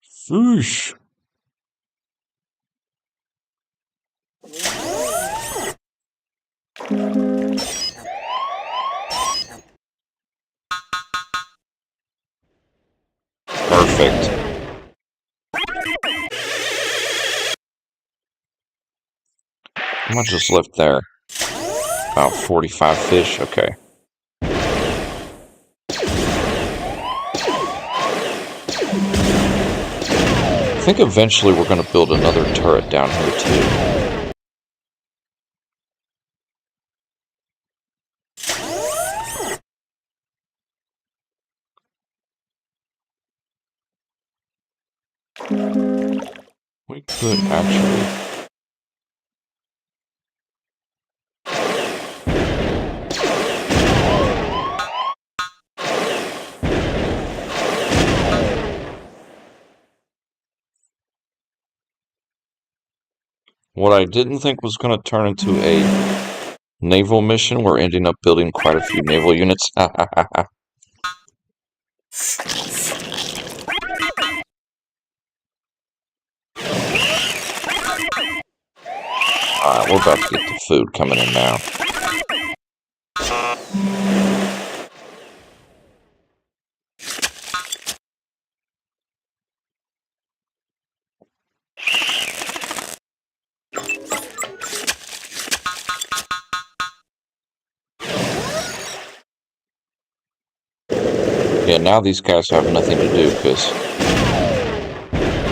Fish. Perfect. How much is left there? About 45 fish. Okay. I think eventually we're going to build another turret down here too. We could actually. What I didn't think was going to turn into a naval mission, we're ending up building quite a few naval units. Alright, we're about to get the food coming in now. Yeah, now these guys have nothing to do because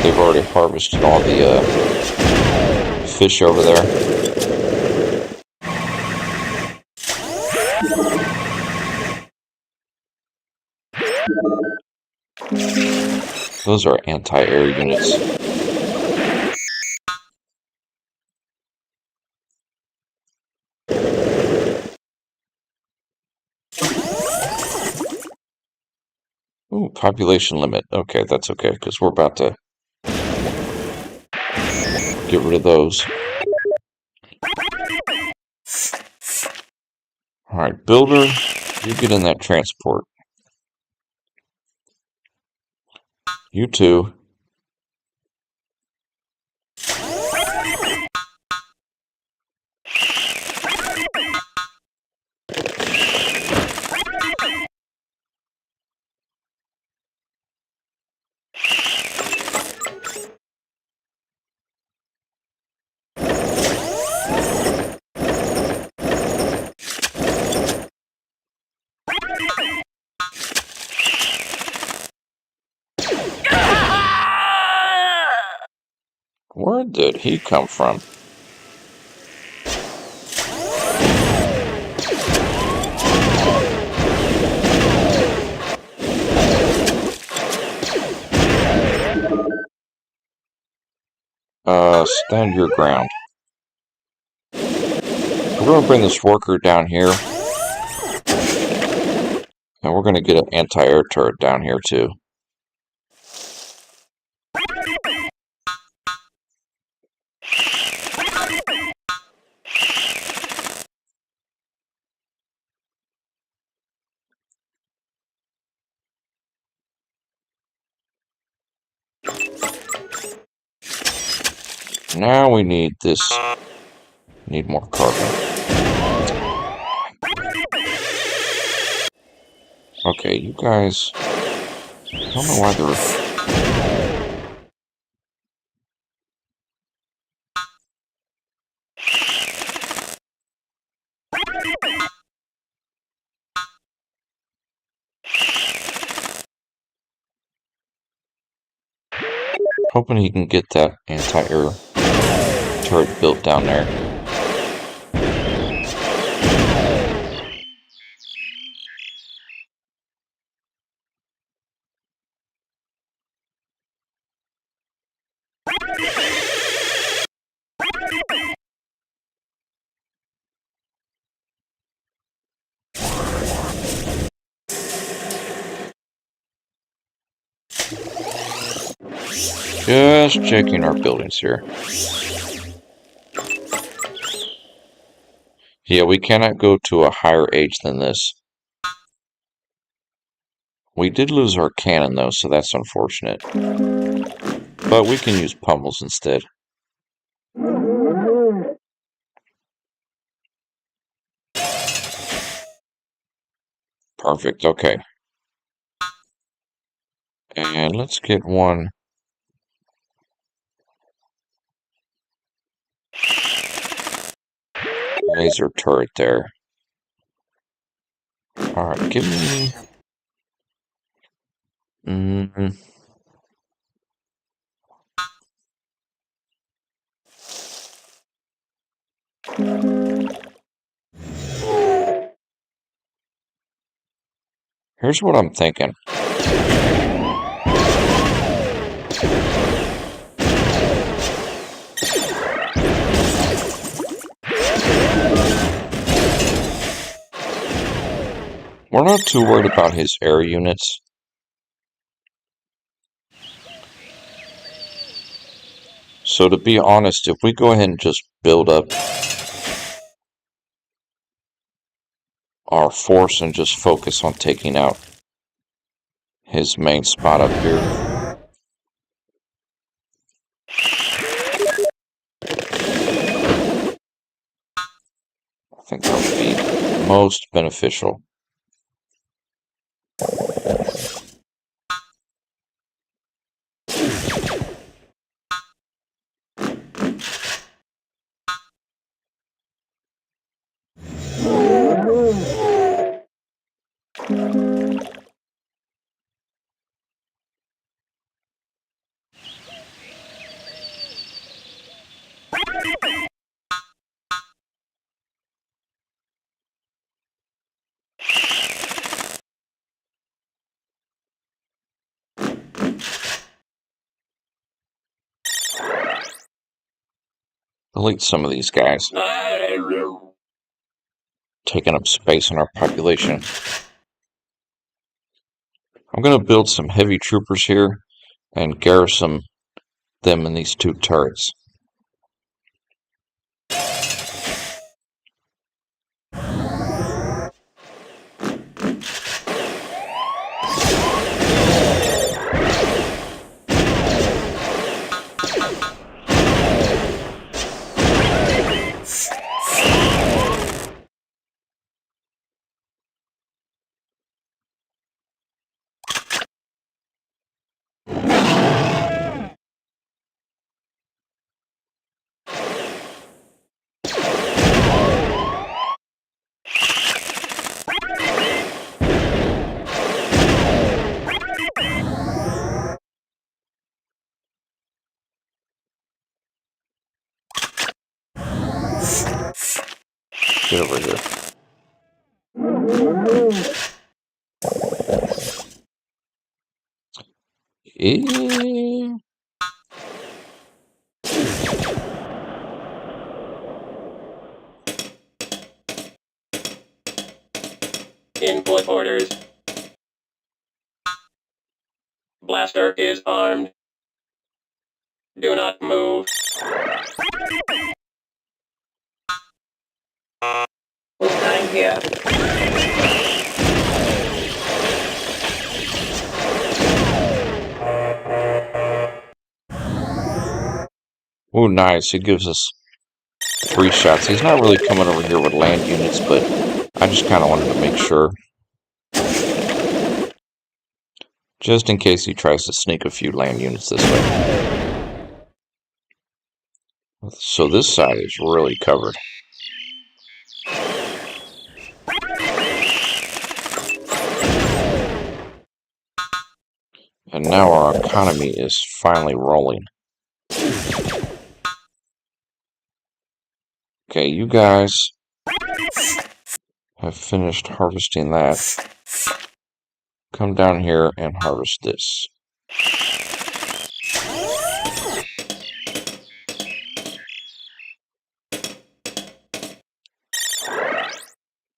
they've already harvested all the fish over there. Those are anti-air units. Ooh, population limit. Okay, that's okay, because we're about to get rid of those. Alright, builder, you get in that transport. You too. Where did he come from? Stand your ground. We're going to bring this worker down here. And we're going to get an anti-air turret down here too. Now we need this. Need more carbon. Okay, you guys. I don't know why they're. Hoping he can get that anti-air turret built down there. Just checking our buildings here. Yeah, we cannot go to a higher age than this. We did lose our cannon though, so that's unfortunate. But we can use pummels instead. Perfect, okay. And let's get one. Laser turret there. Alright, give me. Here's what I'm thinking. We're not too worried about his air units. So to be honest, if we go ahead and just build up our force and just focus on taking out his main spot up here. I think that would be most beneficial. Delete some of these guys. Taking up space in our population. I'm going to build some heavy troopers here and garrison them in these two turrets. Get over here. Input orders. Blaster is armed. Do not move. I'm here. Oh, nice. He gives us 3 shots. He's not really coming over here with land units, but I just kind of wanted to make sure. Just in case he tries to sneak a few land units this way. So this side is really covered. And now our economy is finally rolling. Okay, you guys have finished harvesting that. Come down here and harvest this.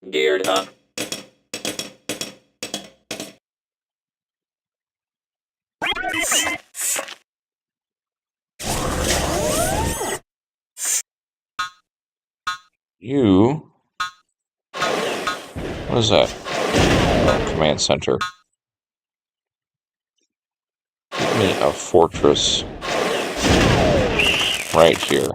Geared up. You... What is that? Oh, command center. Give me a fortress right here.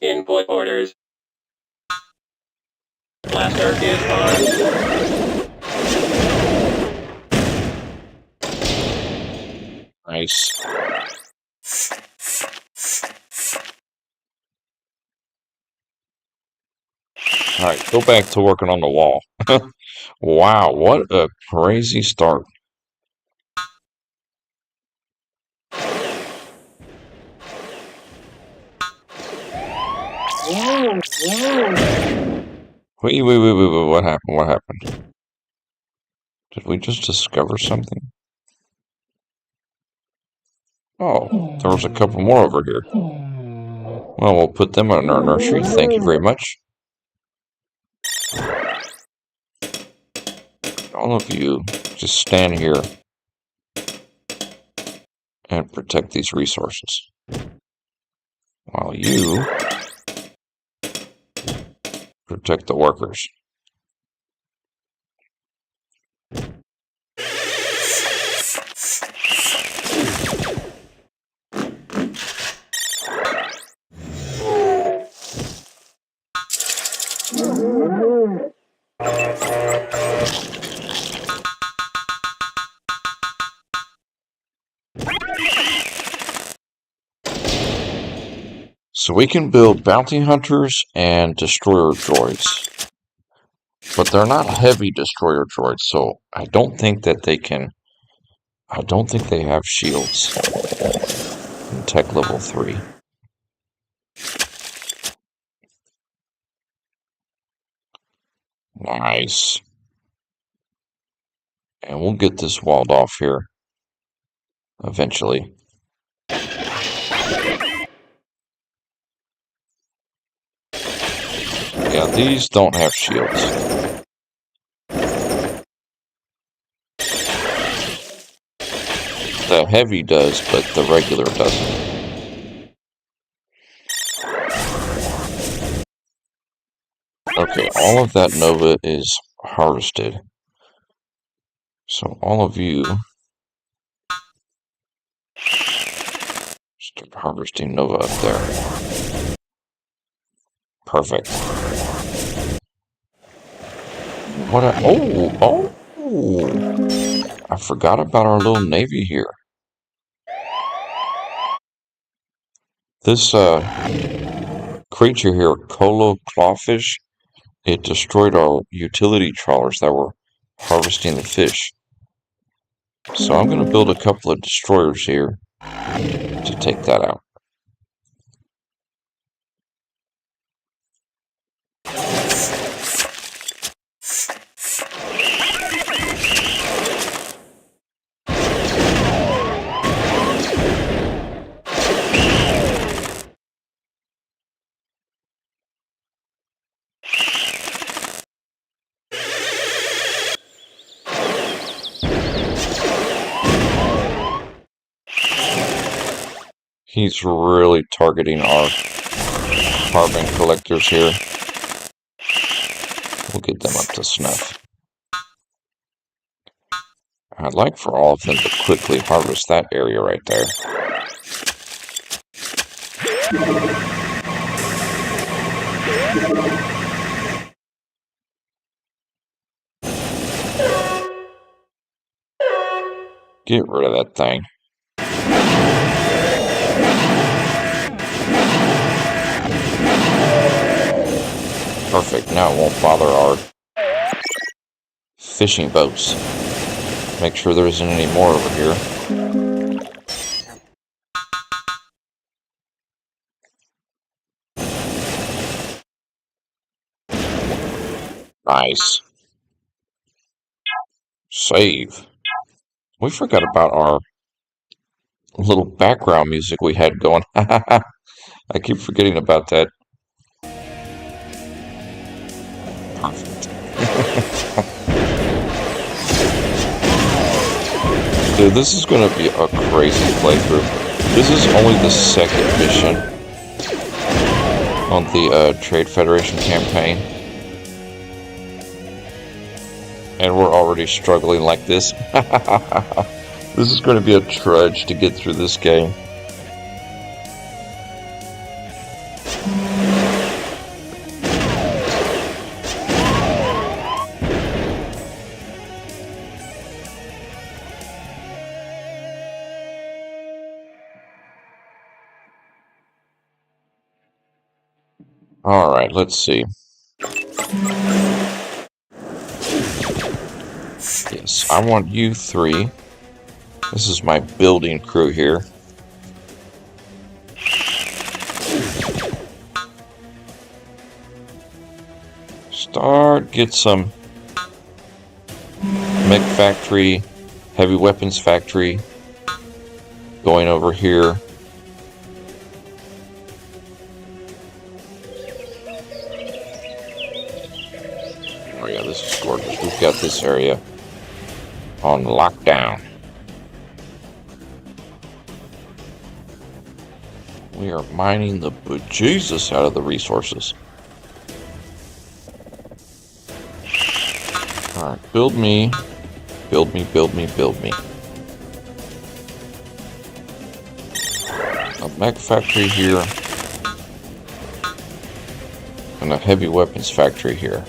Input orders. Blaster is armed. Nice. Alright, go back to working on the wall. Wow, what a crazy start. Wait, what happened? What happened? Did we just discover something? Oh, there was a couple more over here. Well, we'll put them in our nursery. Thank you very much. All of you, just stand here and protect these resources. While you protect the workers. So we can build bounty hunters and destroyer droids. But they're not heavy destroyer droids, so I don't think that they can... I don't think they have shields in tech level 3. Nice. And we'll get this walled off here eventually. Yeah, these don't have shields. The heavy does, but the regular doesn't. Okay, all of that Nova is harvested. So all of you start harvesting Nova up there. Perfect. Oh! I forgot about our little navy here. This creature here, Colo Clawfish, it destroyed our utility trawlers that were harvesting the fish. So I'm going to build a couple of destroyers here to take that out. He's really targeting our carbon collectors here. We'll get them up to snuff. I'd like for all of them to quickly harvest that area right there. Get rid of that thing. Perfect. Now it won't bother our fishing boats. Make sure there isn't any more over here. Nice. Save. We forgot about our little background music we had going. I keep forgetting about that. Perfect. Dude, this is going to be a crazy playthrough. This is only the second mission on the Trade Federation campaign. And we're already struggling like this. This is going to be a trudge to get through this game. Alright, let's see. Yes, I want you three. This is my building crew here. Get some mech factory, heavy weapons factory going over here. Oh yeah, this is gorgeous. We've got this area on lockdown. We are mining the bejesus out of the resources. Alright, build me. Build me, build me, build me. A mech factory here. And a heavy weapons factory here.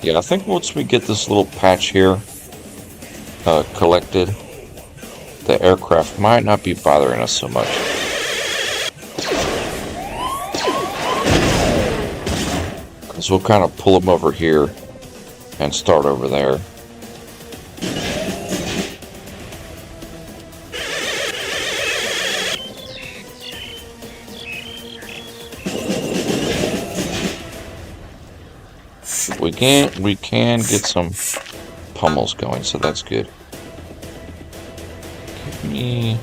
Yeah, I think once we get this little patch here collected, the aircraft might not be bothering us so much. Because we'll kind of pull them over here and start over there. We can get some pummels going, so that's good. Give me...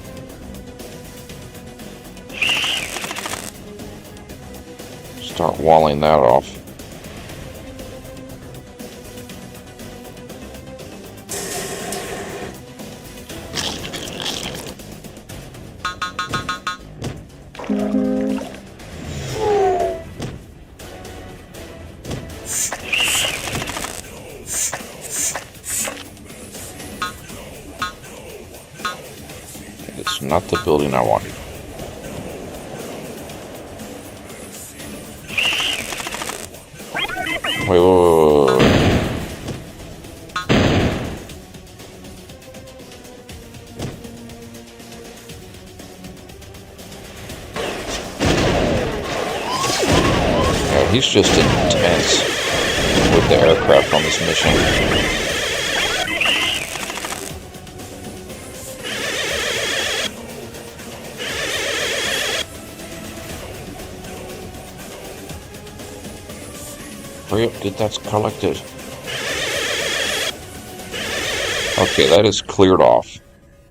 Start walling that off. not the building I wanted. Wait. Yeah, he's just intense with the aircraft on this mission. Hurry up, get that collected. Okay, that is cleared off.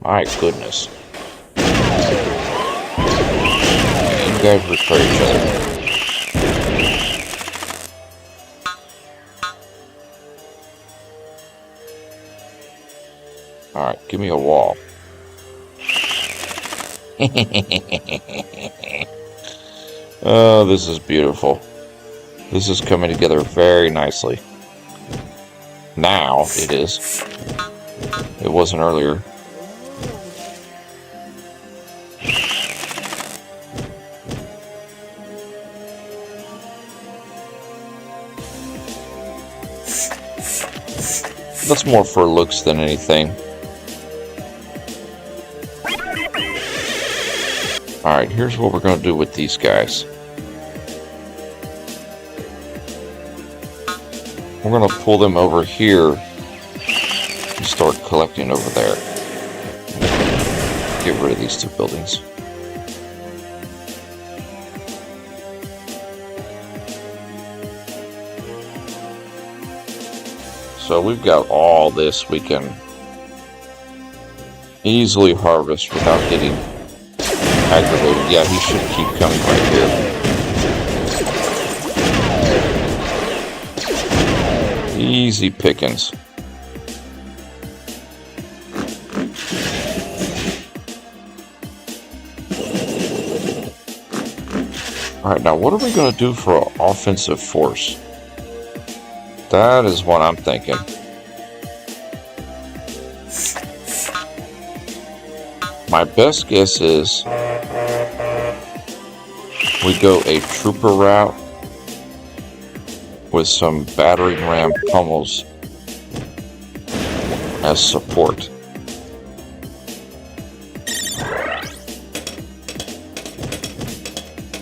My goodness. Yeah, you guys repair each other. Alright, give me a wall. Oh, this is beautiful. This is coming together very nicely. Now it is. It wasn't earlier. That's more for looks than anything. Alright, here's what we're going to do with these guys. We're going to pull them over here and start collecting over there. Get rid of these two buildings. So we've got all this we can easily harvest without getting aggravated. Yeah, he should keep coming right here. Easy pickings. Alright, now what are we going to do for an offensive force? That is what I'm thinking. My best guess is we go a trooper route with some battering ram pummels as support.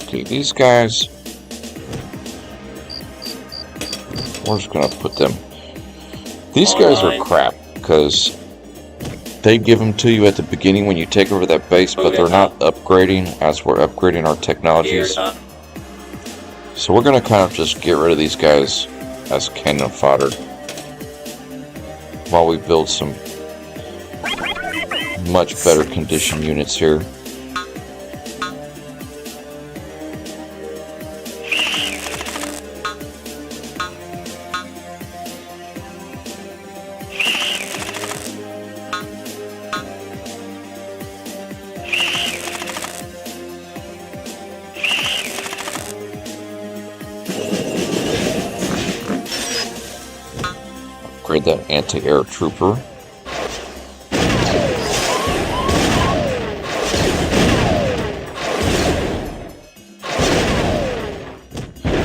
Okay, these guys, we're just gonna put them. These guys are crap because they give them to you at the beginning when you take over that base, but they're not upgrading as we're upgrading our technologies. So we're going to kind of just get rid of these guys as cannon fodder while we build some much better condition units here. Upgrade that anti-air trooper.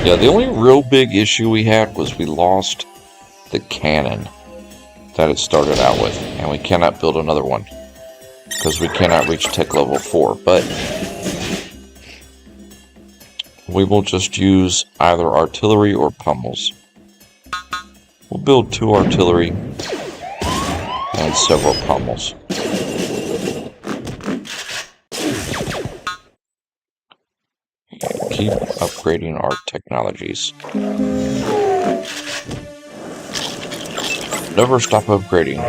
Yeah, the only real big issue we had was we lost the cannon that it started out with, and we cannot build another one because we cannot reach tech level 4, but we will just use either artillery or pummels. We'll build 2 artillery and several pummels. And keep upgrading our technologies. Never stop upgrading.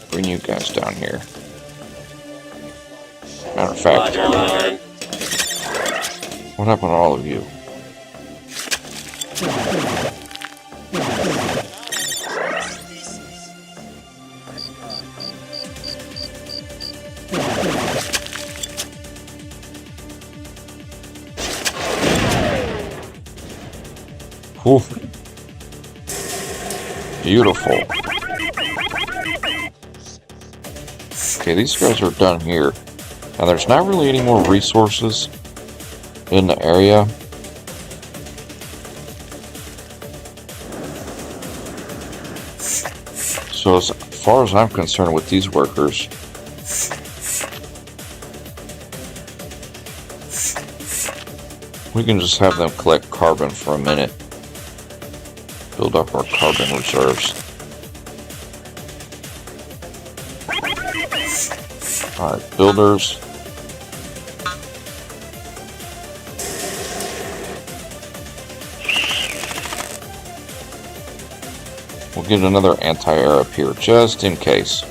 Bring you guys down here. Matter of fact, what happened to all of you? Oof. Beautiful. Okay, these guys are done here. Now, there's not really any more resources in the area. So as far as I'm concerned with these workers, we can just have them collect carbon for a minute. Build up our carbon reserves. Alright, builders. We'll get another anti-air up here, just in case.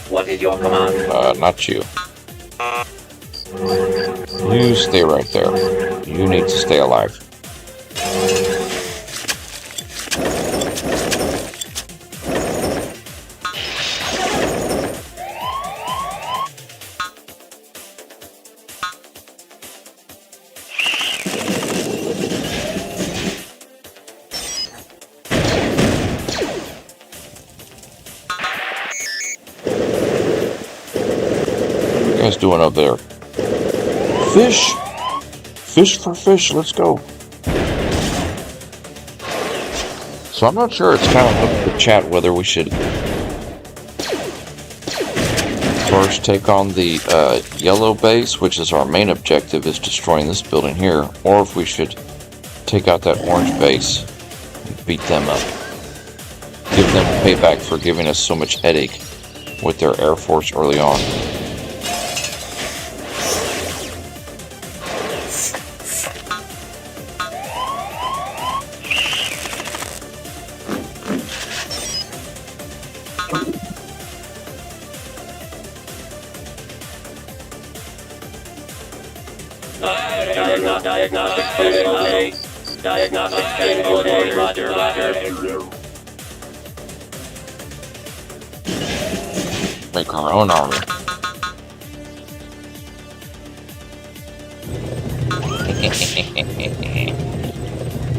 What is your command? Not you. You stay right there. You need to stay alive. What are you guys doing up there? Fish! Fish for fish, let's go. So I'm not sure, it's kind of up to the chat whether we should first take on the yellow base, which is our main objective, is destroying this building here, or if we should take out that orange base and beat them up. Give them payback for giving us so much headache with their air force early on. Diagnostic check, okay. Diagnostic check, okay. Roger, roger. Make our own army.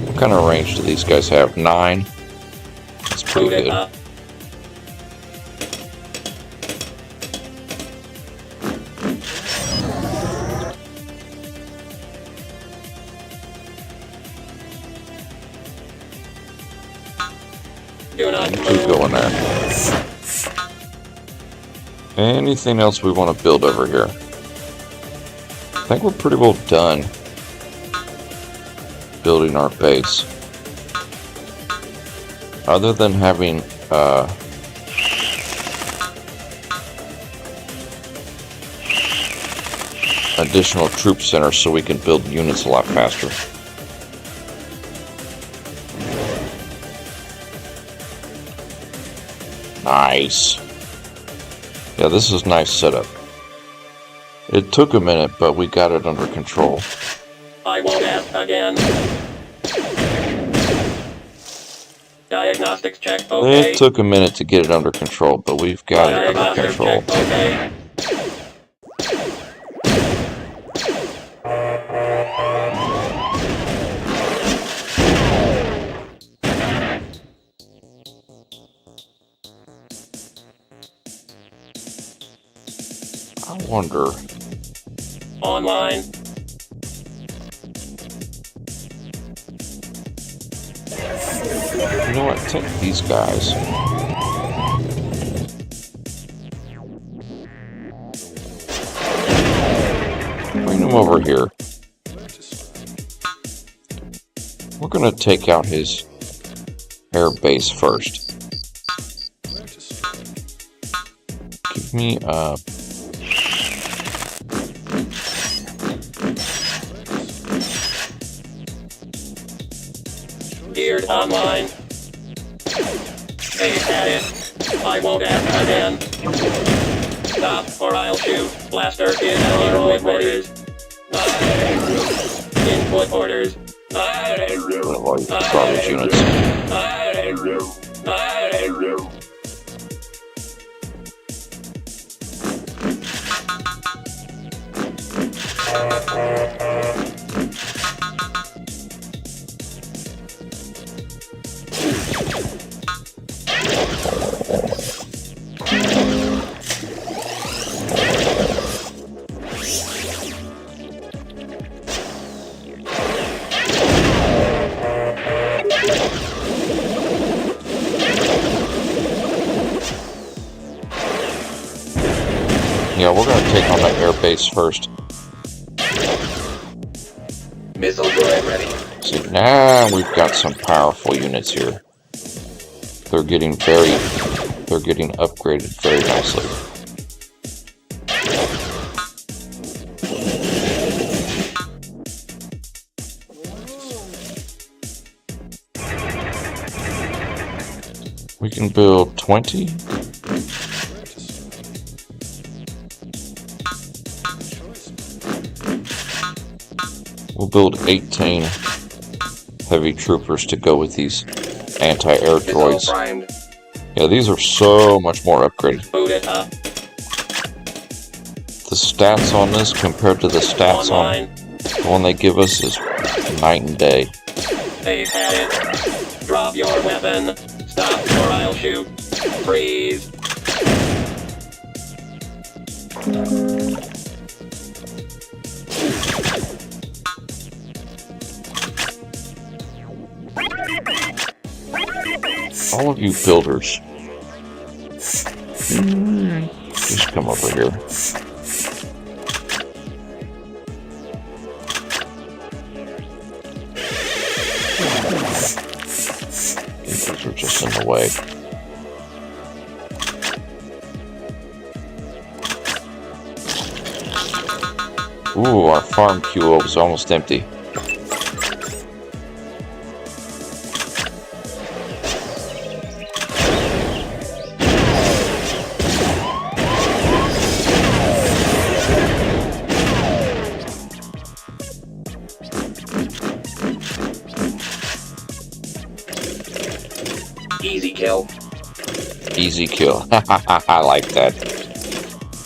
What kind of range do these guys have? 9? That's pretty good. Keep going there. Anything else we want to build over here? I think we're pretty well done building our base. Other than having additional troop centers so we can build units a lot faster. Nice. Yeah, this is nice setup. It took a minute, but we got it under control. I won't ask again. Diagnostics check, okay. It took a minute to get it under control, but we've got it under control. Check, okay. I wonder. Online. You know what? Take these guys. Bring them over here. We're gonna take out his air base first. Give me Geared online. They had it. I won't ask again. Stop or I'll shoot. Blaster in input orders. Input orders. all your garbage units. Yeah, we're going to take on that air base first. Missile droid ready. See, now we've got some powerful units here. They're getting upgraded very nicely. We can build 20. We'll build 18 heavy troopers to go with these anti-air droids. Yeah, these are so much more upgraded. The stats on this compared to the stats on the one they give us is night and day. They've had it. Drop your weapon. Stop or I'll shoot. Freeze. All of you builders, just come over here. These are just in the way. Ooh, our farm queue is almost empty. Easy kill. Easy kill. I like that.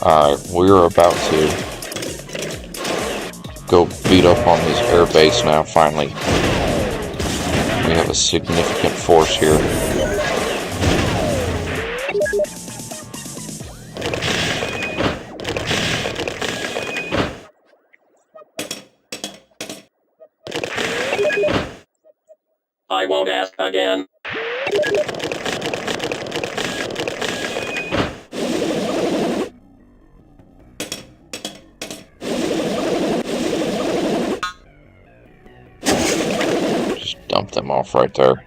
Alright, we're about to go beat up on his air base now, finally. We have a significant force here. I won't ask again. Dump them off right there.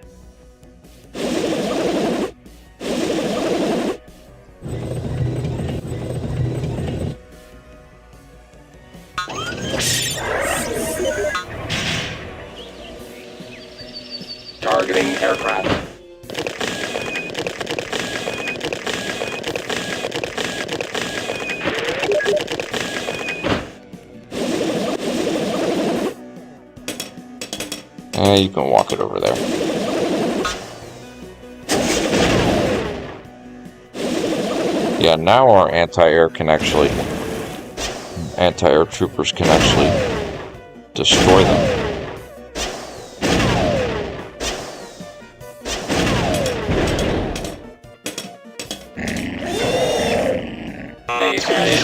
Targeting aircraft. You can walk it over there. Yeah, now our anti-air troopers can actually destroy them. They've had it.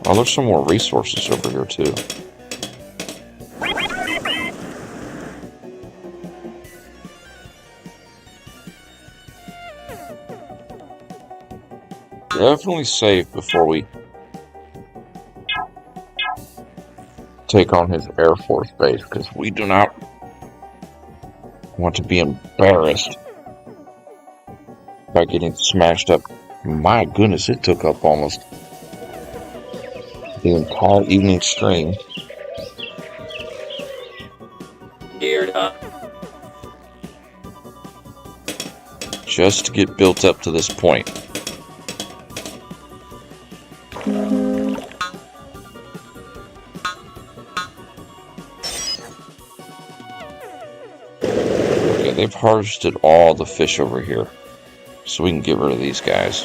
Oh, there's some more resources over here too. Definitely save before we take on his Air Force base, because we do not want to be embarrassed by getting smashed up. My goodness, it took up almost the entire evening stream. Geared up. Just to get built up to this point. Okay, they've harvested all the fish over here, so we can get rid of these guys.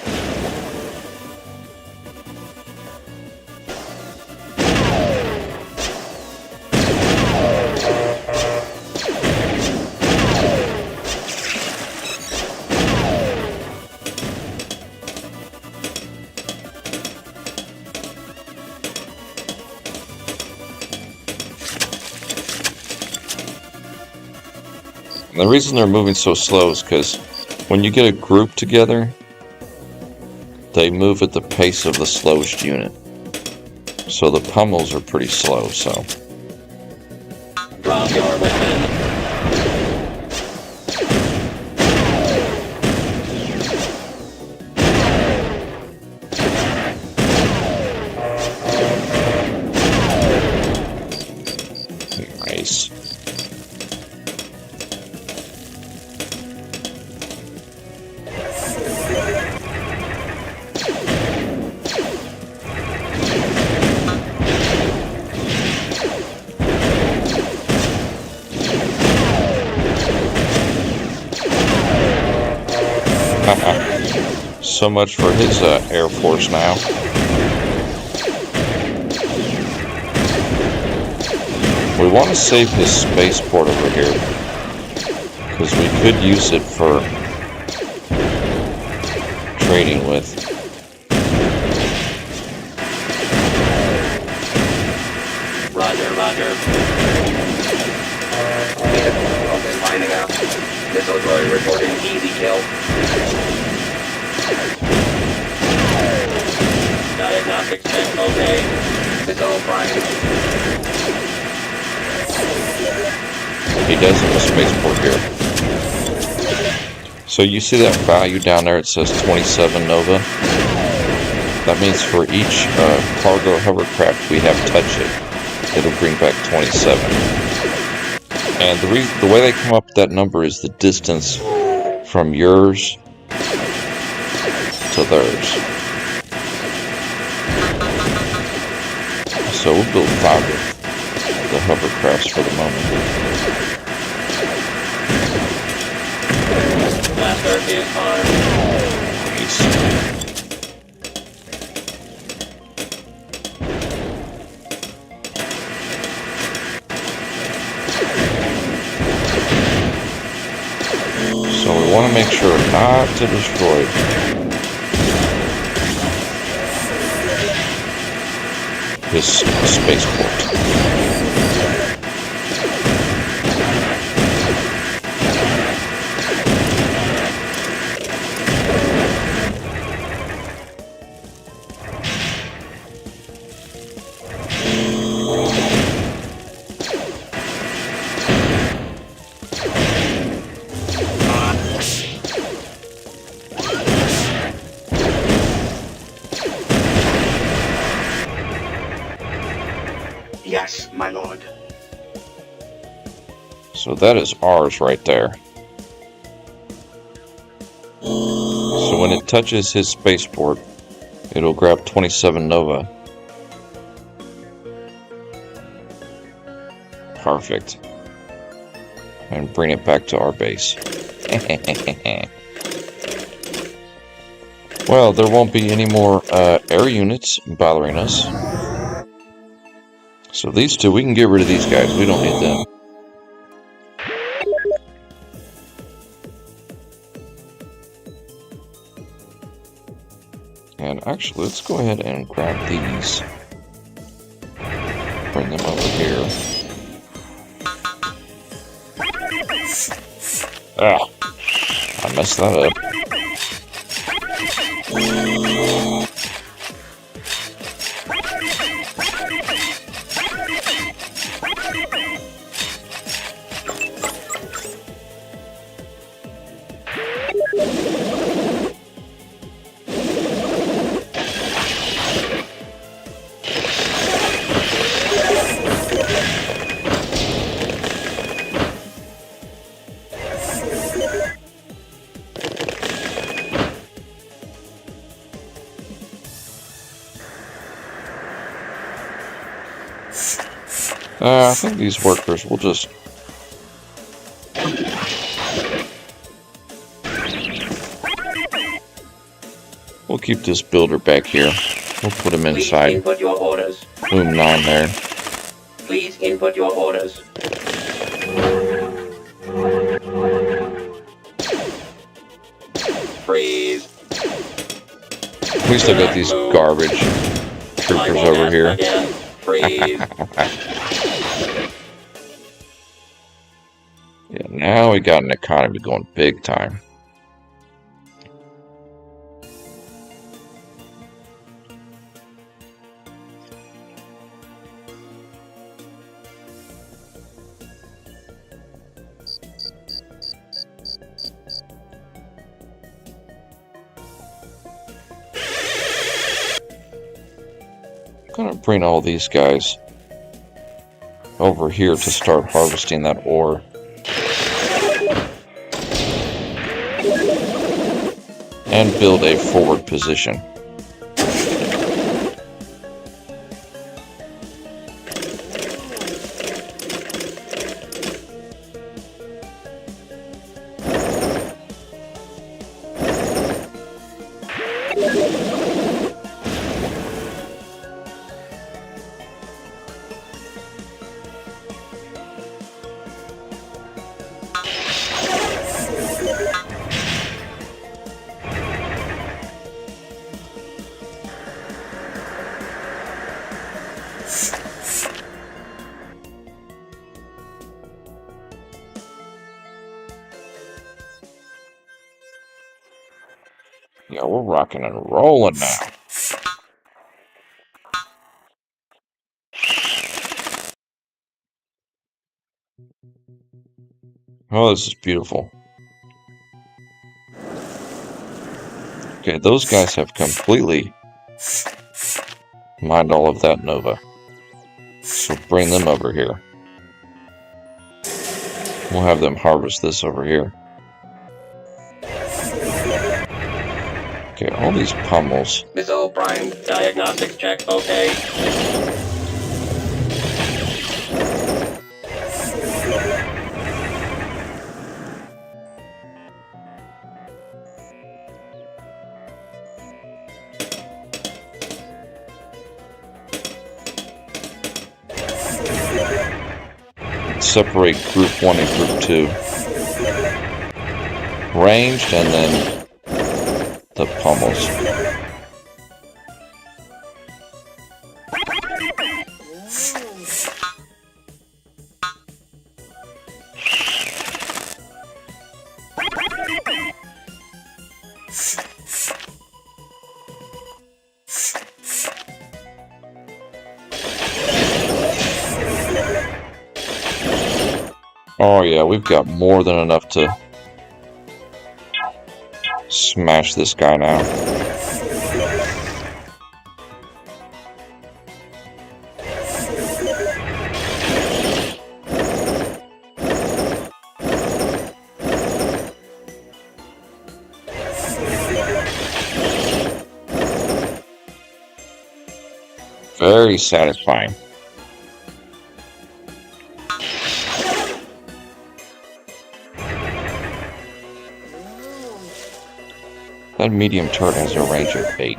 And the reason they're moving so slow is because when you get a group together, they move at the pace of the slowest unit. So the pummels are pretty slow, so. Drop your weapon. Nice. So much for his Air Force now. We want to save his spaceport over here, because we could use it for trading with. Roger, roger. Open finding out. Missile droid reporting easy kill. Diagnostic check, okay. Missile prime. He does have a spaceport here. So you see that value down there? It says 27 Nova. That means for each cargo hovercraft we have touch it, it'll bring back 27. And the way they come up with that number is the distance from yours to theirs. So we'll build 5 of the hovercrafts for the moment. Last RP is fine. Nice. So we want to make sure not to destroy his spaceport. Yes, my lord. So that is ours right there. So when it touches his spaceport, it'll grab 27 Nova. Perfect. And bring it back to our base. Well, there won't be any more air units bothering us. So these two, we can get rid of these guys. We don't need them. And actually, let's go ahead and grab these. Bring them over here. Ah, I messed that up. I think these workers will just... We'll keep this builder back here. We'll put him Please inside. input your orders. Boom 9 there. Please input your orders. Freeze. We still got these garbage troopers over here. Again. Freeze. Yeah, Now we got an economy going big time. I'm gonna bring all these guys over here to start harvesting that ore. And build a forward position. Yeah, we're rocking and rolling now. Oh, this is beautiful. Okay, those guys have completely mined all of that Nova. So bring them over here. We'll have them harvest this over here. Okay, all these pummels. Missile prime. Diagnostics check. Okay. Separate group 1 and group 2. Ranged and then the pummels. Oh yeah, we've got more than enough to smash this guy now. Very satisfying. That medium turret has a range of 8.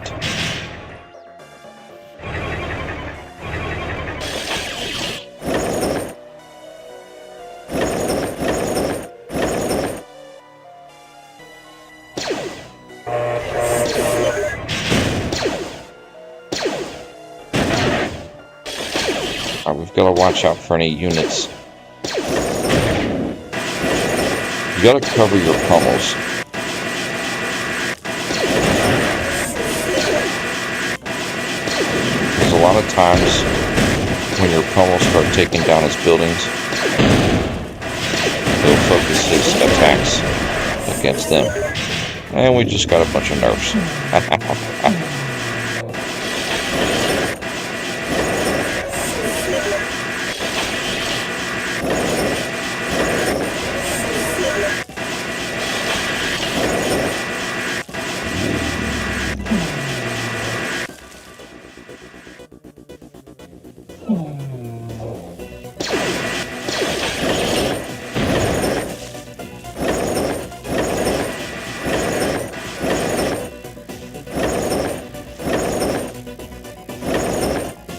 Alright, we've got to watch out for any units. You got to cover your pummels. A lot of times when your pummels start taking down his buildings, he'll focus his attacks against them. And we just got a bunch of nerfs.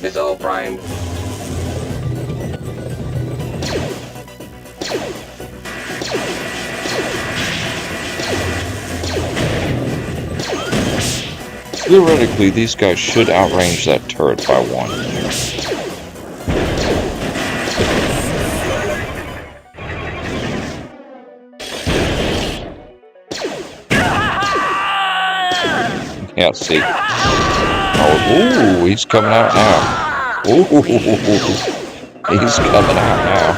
Missile prime. Theoretically, these guys should outrange that turret by 1. Yeah, see. Oh, ooh, he's coming out now. Ooh, he's coming out now.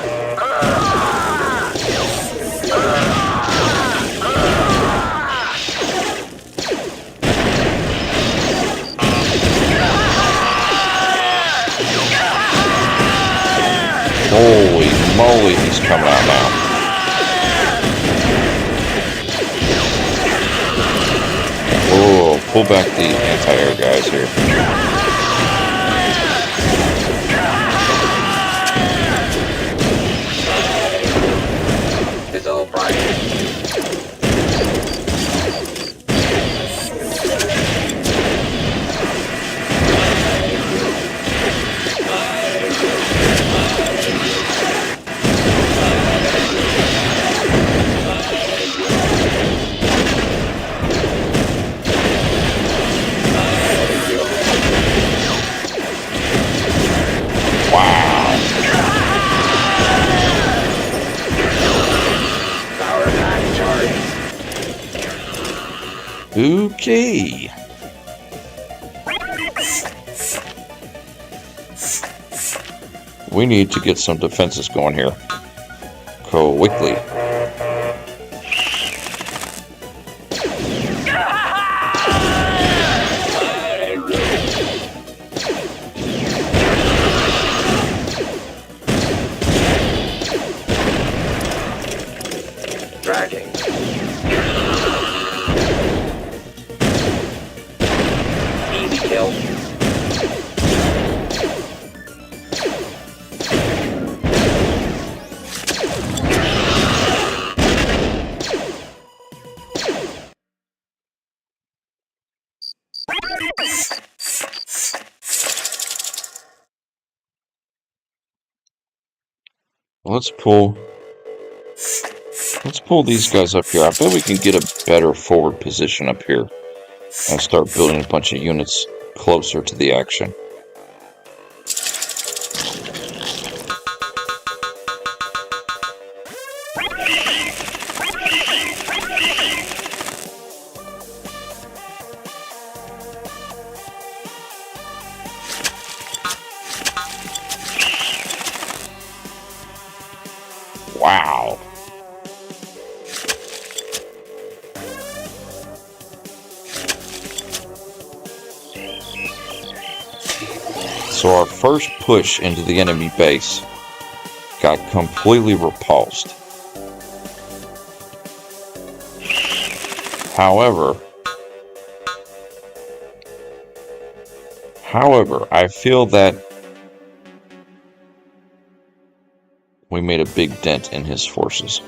Holy moly, he's coming out now. Whoa, pull back the anti-air guys here. It's all Brian. Okay. We need to get some defenses going here. Quickly. Dragging. Easy kill. Let's pull these guys up here. I bet we can get a better forward position up here and start building a bunch of units closer to the action. Wow. So our first push into the enemy base got completely repulsed. However, I feel that we made a big dent in his forces.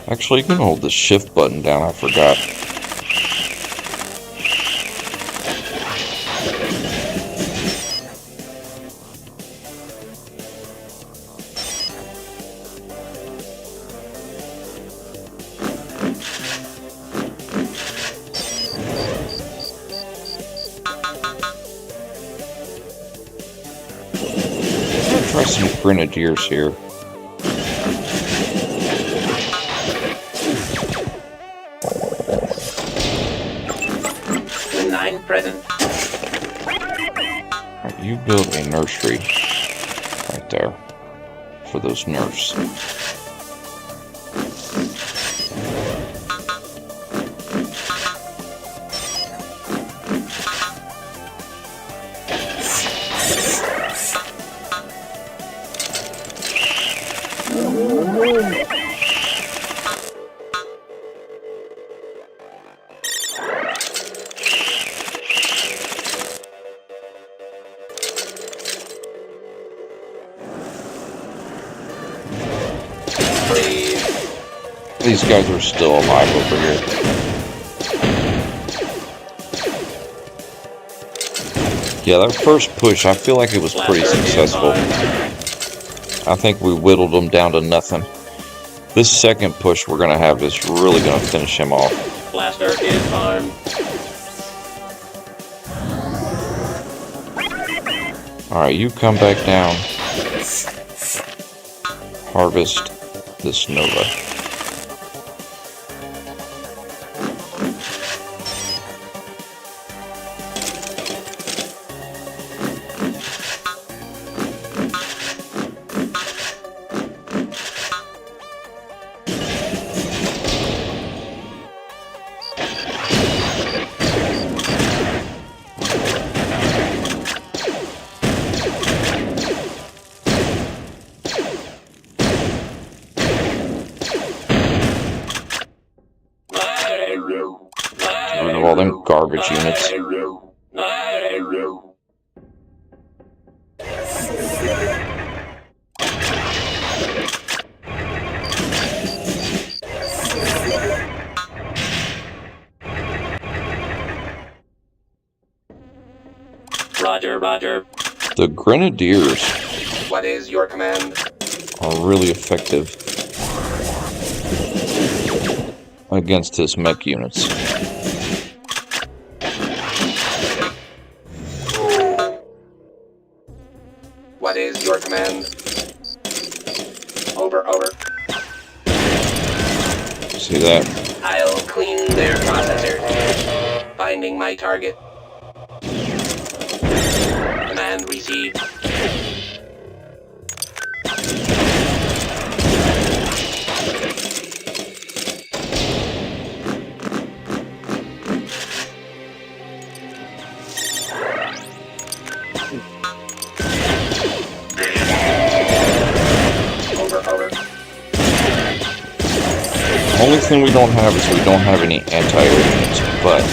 Actually, you can hold the shift button down, I forgot. Let's try some grenadiers here. Present. Right, you build a nursery right there for those nerfs. These guys are still alive over here. Yeah, that first push, I feel like it was pretty successful. I think we whittled them down to nothing. This second push we're going to have is really going to finish him off. Blaster is armed. Alright, you come back down. Harvest this Nova. Get rid of all them garbage units. Roger, roger. The Grenadiers What is your command? are really effective against his mech units. What is your command? Over, over. See that? I'll clean their processor. Finding my target. Command received. Over, over. Only thing we don't have is we don't have any anti-air units, but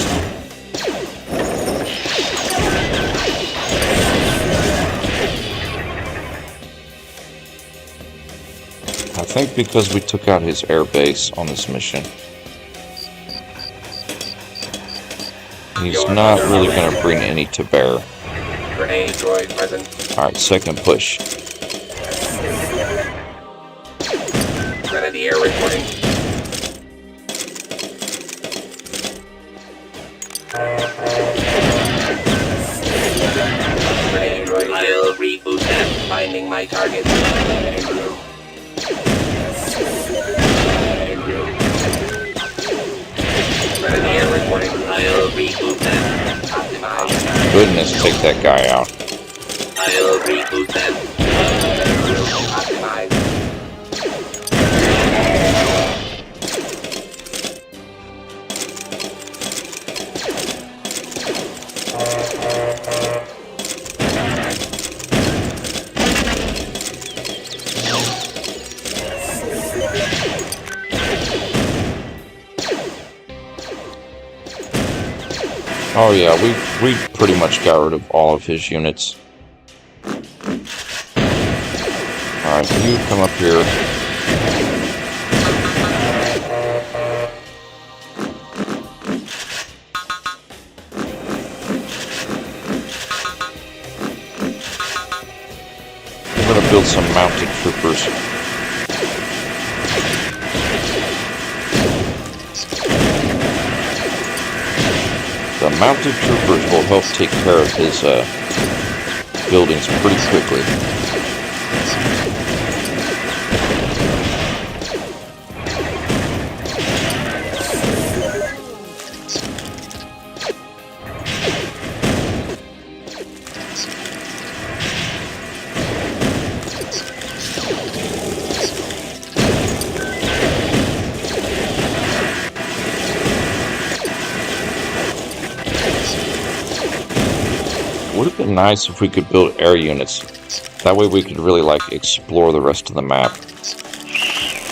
I think because we took out his air base on this mission, he's not really going to bring any to bear. Grenade droid present. Alright, second push. Grenadier reporting. Grenade droid. I'll reboot them. Finding my target. Grenadier reporting. I'll reboot them. Optimize. Goodness, take that guy out. I'll reboot them. Optimize. Oh yeah, we pretty much got rid of all of his units. Alright, you come up here. We're gonna build some mounted troopers. The mounted troopers will help take care of his buildings pretty quickly. Would have been nice if we could build air units. That way we could really explore the rest of the map.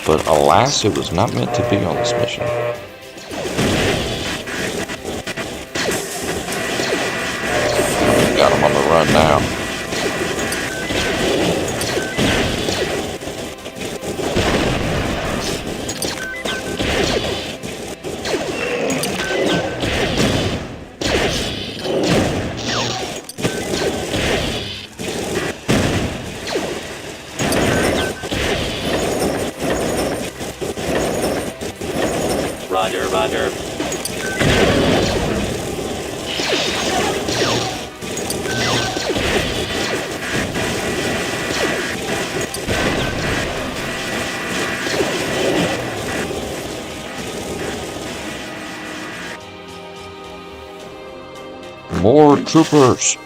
But alas, it was not meant to be on this mission. Got him on the run now. More troopers.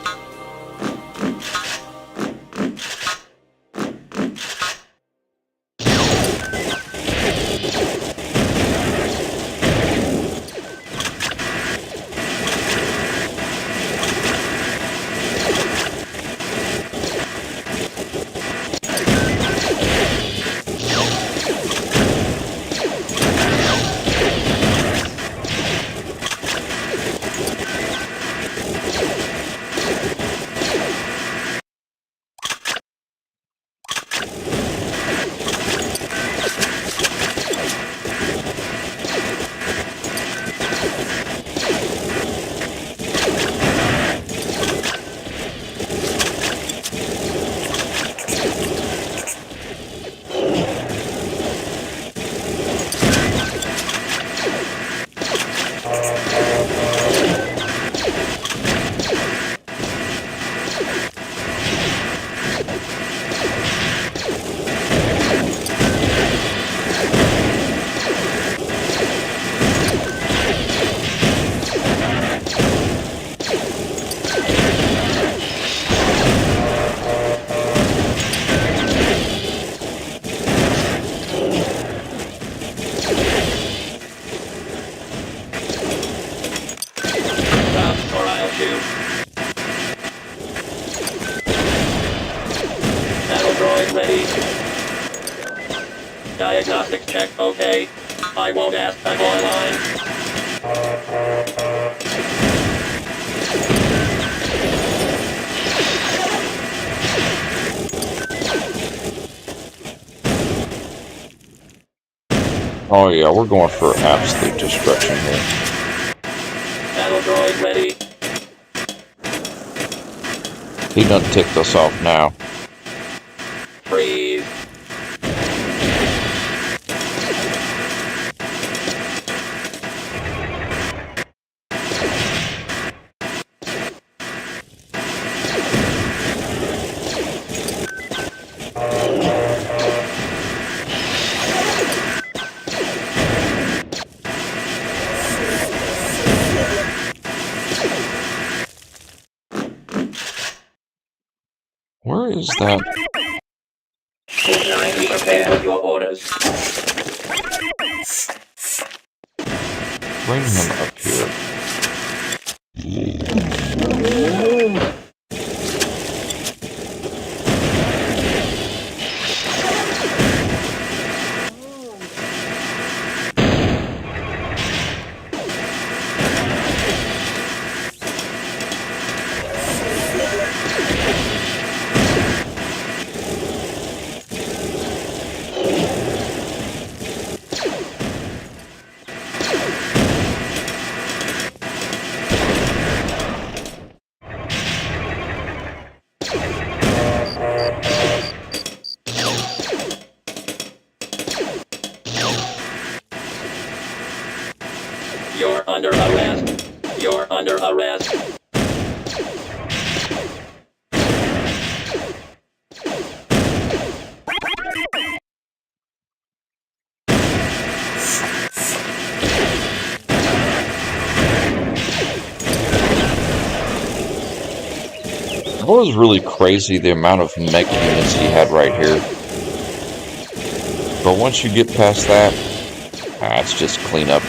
Stop or I'll shoot. Battle droid ready. Diagnostic check, okay. I won't ask again. Line. Oh yeah, we're going for absolute destruction here. Battle droid ready. He done ticked us off now. Freeze. Where is that? Be prepared with your orders. Bring him up here. You're under arrest. You're under arrest. That was really crazy, the amount of mech units he had right here. But once you get past that, it's just clean up.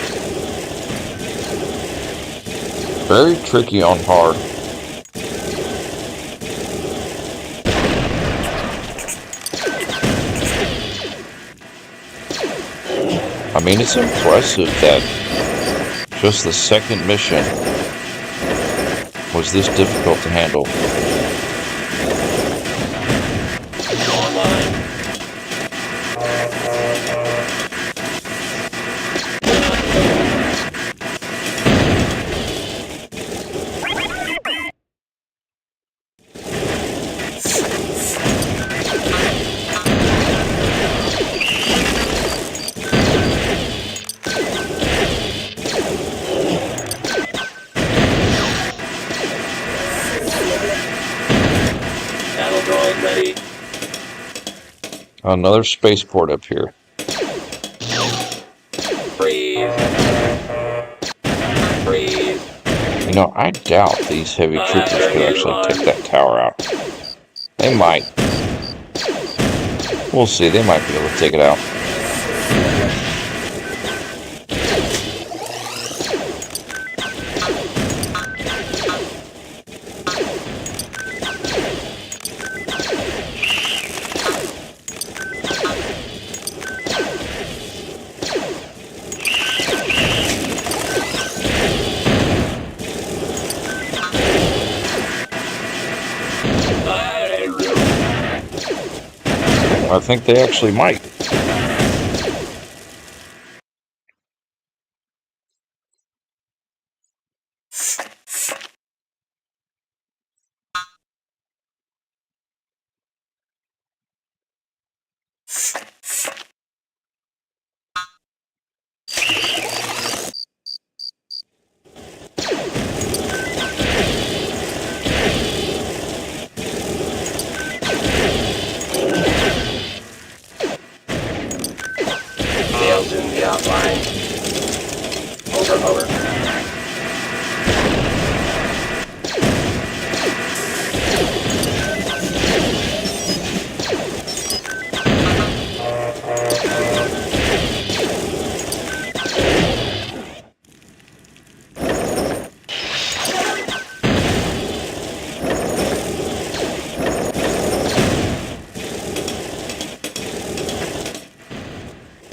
Very tricky on hard. I mean, it's impressive that just the second mission was this difficult to handle. Online. Battle droid ready. Another spaceport up here. Freeze. Freeze. know, I doubt these heavy troopers could actually take that tower out. They might. We'll see. They might be able to take it out. I think they actually might. Sails in the outline. Over.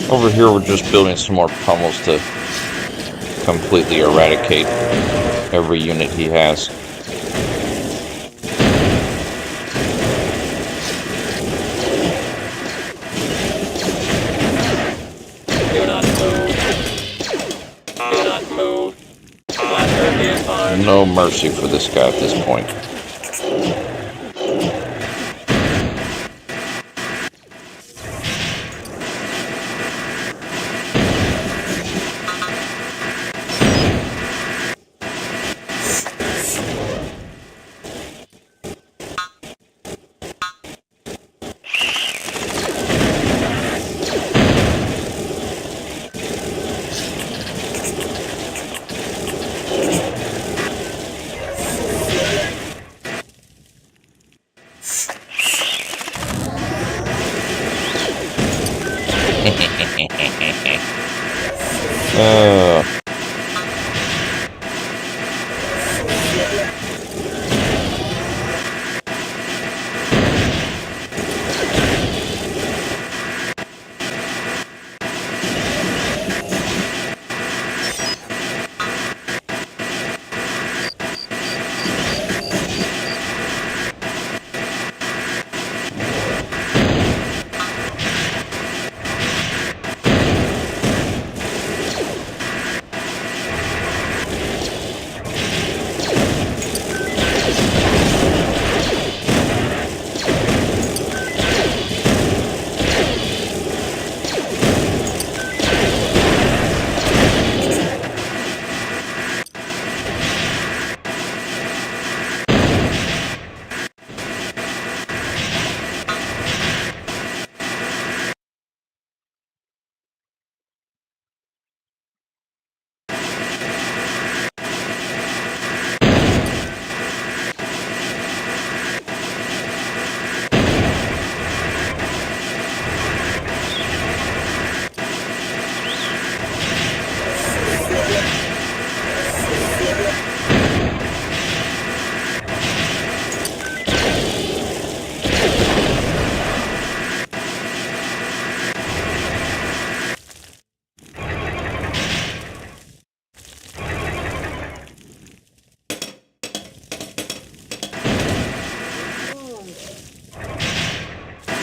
Over here, we're just building some more pummels to completely eradicate every unit he has. Do not move. Do not move. Blaster is armed. No mercy for this guy at this point. uh,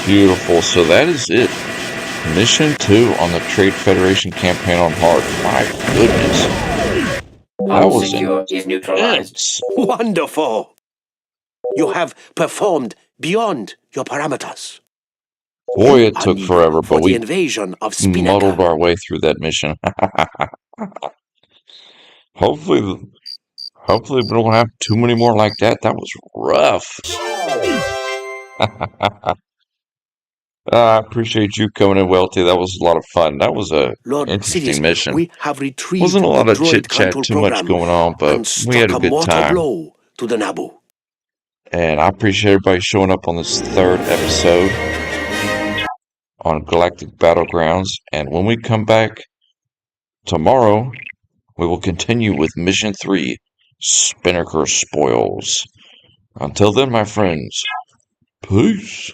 beautiful. So that is it. Mission 2 on the Trade Federation campaign on hard. My goodness. That Hull was secure is neutralized. intense. Wonderful! You have performed beyond your parameters. Boy, You it are took needed forever, for but the we invasion of muddled Spinnaker. our way through that mission. Hopefully, hopefully we don't have too many more like that. That was rough. I appreciate you coming in, Welty. That was a lot of fun. That was a Lord interesting Sidious, mission. we have retrieved Wasn't a lot the of droid chit chat, control too much program going on, but and we had struck a a good mortal time. blow to the Naboo. And I appreciate everybody showing up on this third episode on Galactic Battlegrounds. And when we come back tomorrow, we will continue with Mission 3, Spinnaker Spoils. Until then, my friends, peace.